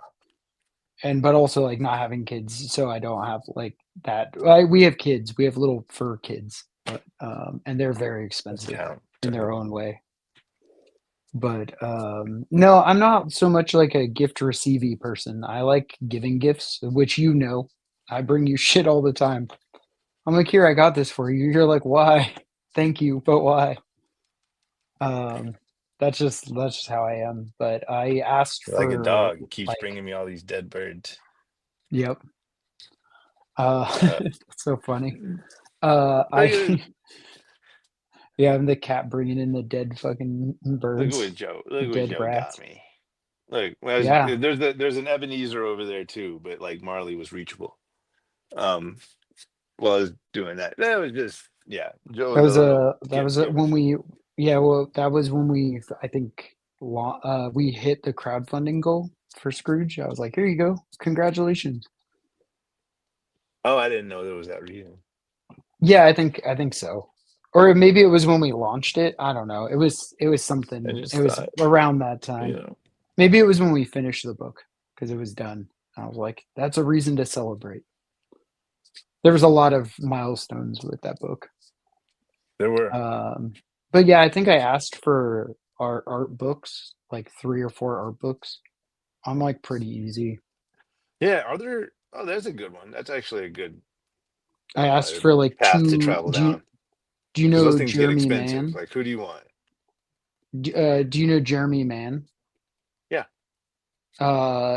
and but also like not having kids, so I don't have like that. We have kids. We have little fur kids, but and they're very doesn't expensive count. in their own way. But no, I'm not so much like a gift receiving person. I like giving gifts, which I bring you shit all the time. I'm like, here, I got this for you. You're like, why? Thank you, but why? Um, that's just how I am. But I asked You're like a for dog, keeps like, bringing me all these dead birds. yep. Uh, It's so funny. look I at yeah, I'm the cat bringing in the dead fucking look at birds, what Joe, look at what dead Joe got rats. me. Look, Yeah, there's an Ebenezer over there too, but like Marley was reachable. Um, while I was doing that, that was just, yeah. Joe was a little that gift was giver. when we yeah, well, that was when I think we hit the crowdfunding goal for Scrooge. I was like, here you go, congratulations. Oh, I didn't know there was that reason. Yeah, I think so. Or maybe it was when we launched it. I don't know. It was I something. It just was thought, around that you time. know, Maybe it was when we finished the book because it was done. I was like, that's a reason to celebrate. There was a lot of milestones with that book. there were. Um, but yeah, I think I asked for art books, like 3 or 4 art books. I'm like pretty easy. Yeah, are there? Oh, there's a good one. That's actually a good I asked uh for like path to two. travel Do you down do you because those know things get Jeremy expensive. Mann? Like, who do you want? Do you know Jeremy Mann? Yeah.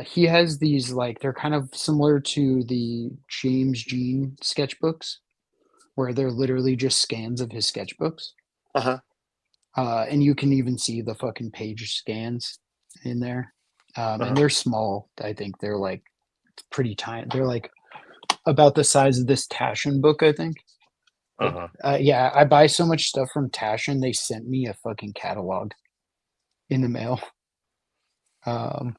He has these like they're kind of similar to the James Jean sketchbooks, where they're literally just scans of his sketchbooks. Uh-huh. And you can even see the fucking page scans in there. And Uh-huh. they're small. I think they're like pretty tiny. They're like about the size of this Taschen book, I think. But Uh-huh. yeah, I buy so much stuff from Taschen. They sent me a fucking catalog in the mail. Um,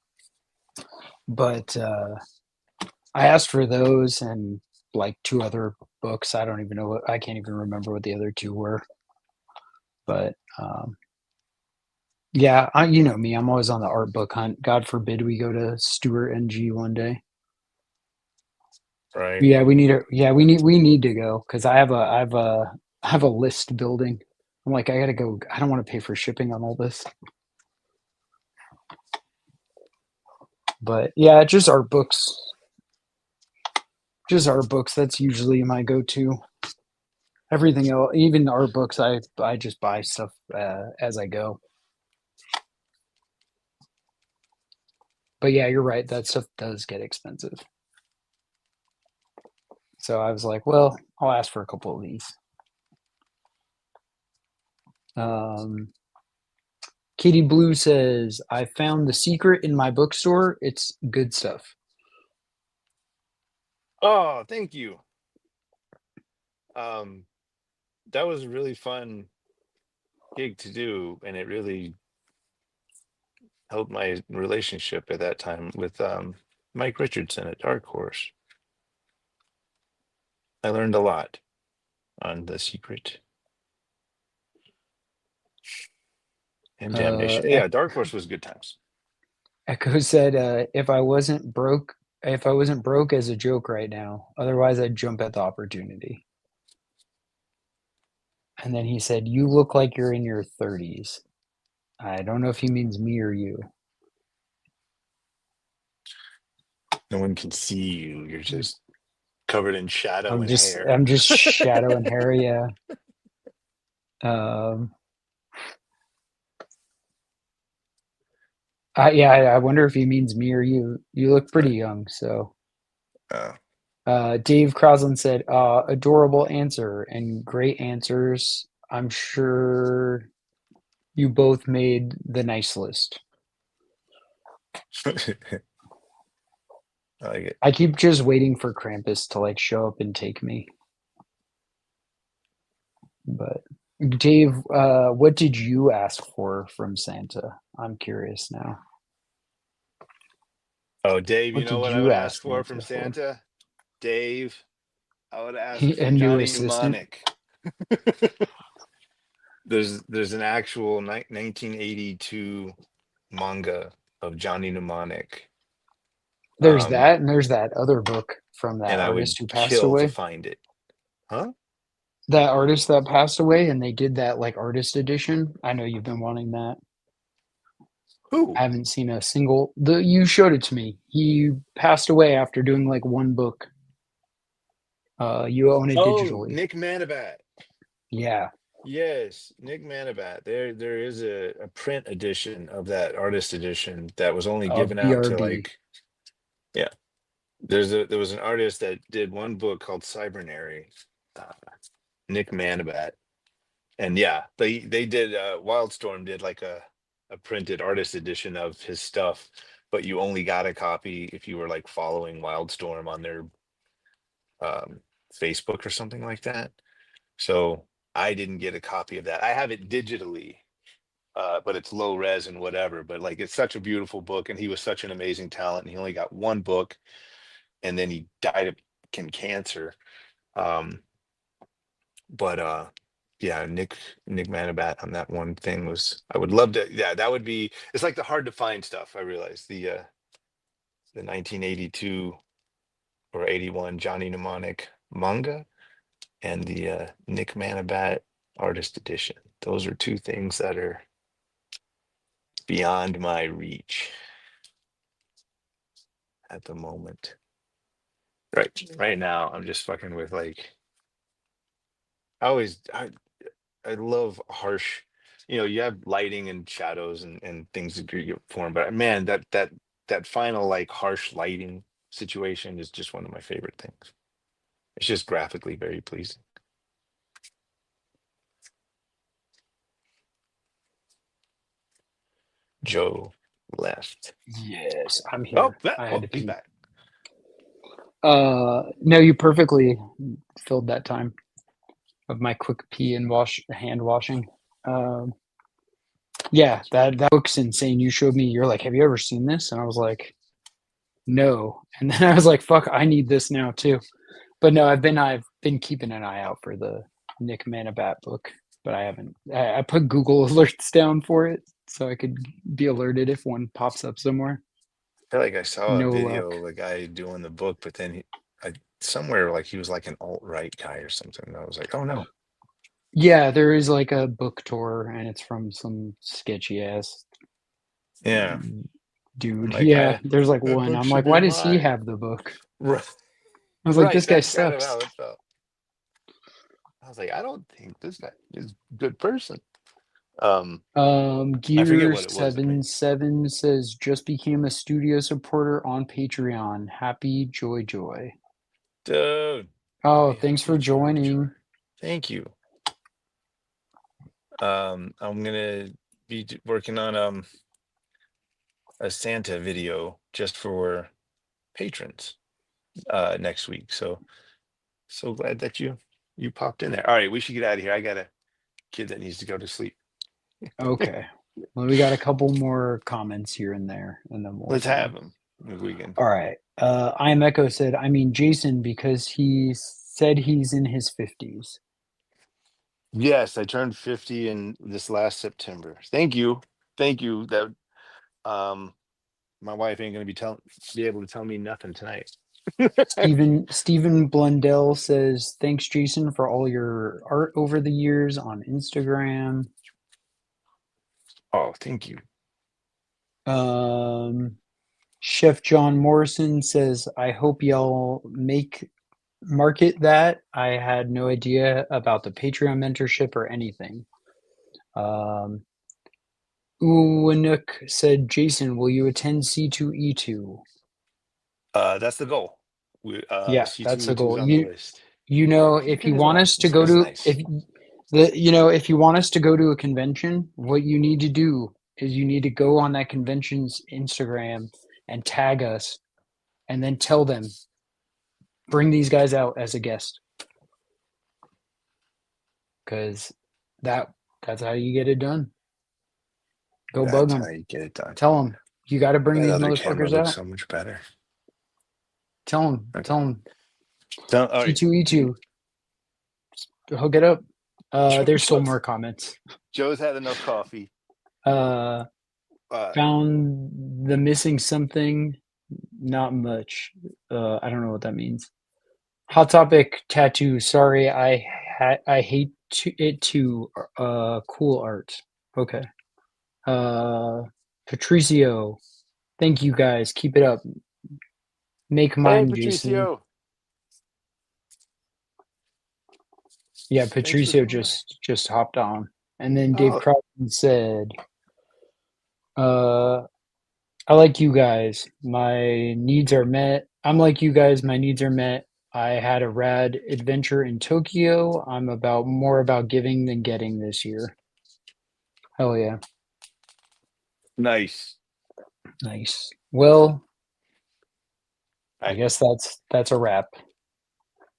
but I asked for those and like 2 other books. I don't even know I can't even remember what the other two were. But yeah, you know me. I'm always on the art book hunt. God forbid we go to Stewart NG one day. Right. Yeah, we need to. Yeah, we need to go because I have a list building. I'm like, I gotta go. I don't want to pay for shipping on all this. But yeah, just art books. Just art books. That's usually my go-to. Everything else, even art books, I just buy stuff as I go. But yeah, you're right. That stuff does get expensive. So I was like, well, I'll ask for a couple of these. Um, Katie Blue says, I found the secret in my bookstore. It's good stuff. Oh, thank you. Um, that was a really fun gig to do, and it really helped my relationship at that time with Mike Richardson at Dark Horse. I learned a lot on The Secret and Uh, Damnation. Yeah, Dark Horse was good times. Echo said, if I wasn't broke as a joke right now, otherwise I'd jump at the opportunity. And then he said, you look like you're in your 30s. I don't know if he means me or you. No one can see you. You're just covered in shadow I'm and just hair. I'm just shadow and hair, yeah. Um, I wonder if he means me or you. You look pretty young, so. Uh, Dave Crosland said, adorable answer and great answers. I'm sure you both made the nice list. I like it. I keep just waiting for Krampus to like show up and take me. But Dave, what did you ask for from Santa? I'm curious now. Oh, Dave, you What know did what I you would ask ask for from Santa for? Santa? Dave, I would ask for A new Johnny assistant? Mnemonic. There's an actual 1982 manga of Johnny Mnemonic. There's Um, that, and there's that other book from that and I would artist who passed kill to away. find it. Huh? That artist that passed away, and they did that like artist edition. I know you've been wanting that. Who? I haven't seen a single. The you showed it to me. He passed away after doing like one book. You own it Oh, digitally. Nick Manabat. Yeah. Yes, Nick Manabat. There is a print edition of that artist edition that was only given out to BRB. like, yeah. There was an artist that did one book called Cybernary, uh, Nick Manabat, and yeah, they did Wildstorm did like a printed artist edition of his stuff, but you only got a copy if you were like following Wildstorm on their um, Facebook or something like that. So I didn't get a copy of that. I have it digitally, but it's low res and whatever. But like, it's such a beautiful book, and he was such an amazing talent. And he only got one book, and then he died of cancer. Um, but yeah, Nick Manabat on that one thing was. I would love to. Yeah, that would be. It's like the hard to find stuff. I realize the 1982 or 81 Johnny Mnemonic manga and the Nick Manabat artist edition. Those are two things that are beyond my reach at the moment. Right now, I'm just fucking with like I always I love harsh. You know, you have lighting and shadows and things that you form, but man, that final like harsh lighting situation is just one of my favorite things. It's just graphically very pleasing. Joe left. Yes, I'm Oh, here. I had oh, to he's pee. back. No, you perfectly filled that time of my quick pee and hand washing. Um, yeah, that book's insane. You showed me. You're like, have you ever seen this? And I was like, no. And then I was like, fuck, I need this now too. But no, I've been keeping an eye out for the Nick Manabat book, but I haven't. I put Google alerts down for it so I could be alerted if one pops up somewhere. I feel like I saw a No video luck. of a guy doing the book, but then somewhere like he was like an alt-right guy or something. And I was like, oh no. Yeah, there is like a book tour, and it's from some sketchy ass Yeah. I'm dude. like, Yeah, there's like that one. book I'm should like, be why does he mine. have the book? Right. I was like, Right. this guy That's kind of sucks. how it felt. I was like, I don't think this guy is a good person. Um, I forget Gear what it was. I mean, 77 says just became a studio supporter on Patreon. Happy joy. dude, Oh, happy, thanks happy for joy. joining. Thank you. I'm gonna be working on a Santa video just for patrons next week. So glad that you popped in there. All right, we should get out of here. I got a kid that needs to go to sleep. Okay. Well, we got a couple more comments here and there, and then we'll Let's see. have them if we can. All right. I am Echo said, I mean Jason because he said he's in his 50s. Yes, I turned 50 in this last September. Thank you. Thank you. That um my wife ain't gonna be able to tell me nothing tonight. Stephen Blundell says, thanks, Jason, for all your art over the years on Instagram. Oh, thank you. Um, Chef John Morrison says, I hope y'all market that. I had no idea about the Patreon mentorship or anything. Um, Uwanuk said, Jason, will you attend C2E2? That's the goal. Yeah, that's the C2E2 is goal. on the list. If you C2 is want on. us to go That's to nice. if you want us to go to a convention, what you need to do is you need to go on that convention's Instagram and tag us and then tell them, bring these guys out as a guest because that that's how you get it done. Go bug That's how them. you get it done. Tell them you got to bring That these other camera motherfuckers looks out. so much better. Tell them. Okay. Tell them. So, all right. C2E2. Hook it up. There's still Joe's, more comments. Joe's had enough coffee. Uh, Uh, Found the missing something. Not much. I don't know what that means. Hot topic tattoo. Sorry, I hate it too. Cool art. Okay. Uh, Patricio. Thank you guys. Keep it up. Make hey, mine, Jason. Patricio. Yeah, Thanks for Patricio coming by. just hopped on, and then Dave Oh, Crossan said, uh, "I like you guys. My needs are met. I'm like you guys. My needs are met. I had a rad adventure in Tokyo. I'm about more about giving than getting this year. Hell yeah, nice. nice. Well, I I, guess that's a wrap.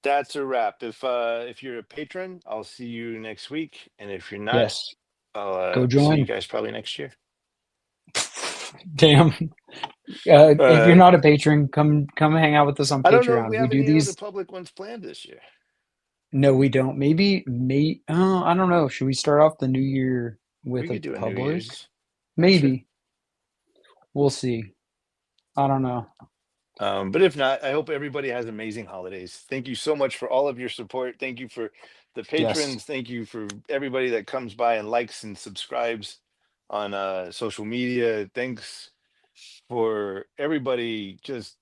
that's a wrap. If you're a patron, I'll see you next week. And if you're not, Yes, I'll go see you join. guys probably next year. Damn. If you're Uh, not a patron, come hang out with us on I don't know if we Patreon. We have do any other these. public ones planned this year. No, we don't. I don't know. Should we start off the new year We with a could do a New public? Year's. Yeah, sure. Maybe. We'll see. I don't know. But if not, I hope everybody has amazing holidays. Thank you so much for all of your support. Thank you for the Yes. patrons. Thank you for everybody that comes by and likes and subscribes on social media. Thanks for everybody just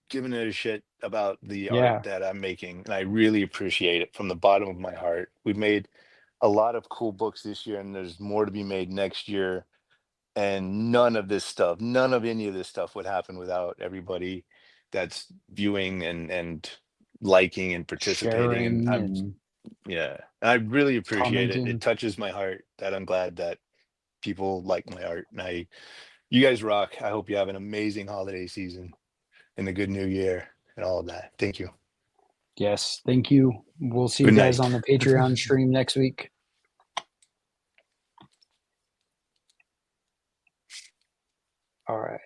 giving it a shit about the art Yeah. that I'm making. And I really appreciate it from the bottom of my heart. We've made a lot of cool books this year, and there's more to be made next year. And none of any of this stuff would happen without everybody that's viewing and liking and participating. And Sharing I'm, and yeah, I really appreciate it. It commenting. touches my heart that I'm glad that people like my art. And you guys rock. I hope you have an amazing holiday season and a good new year and all of that. Thank you. Yes. Thank you. We'll see you Good guys night. on the Patreon stream next week. All right.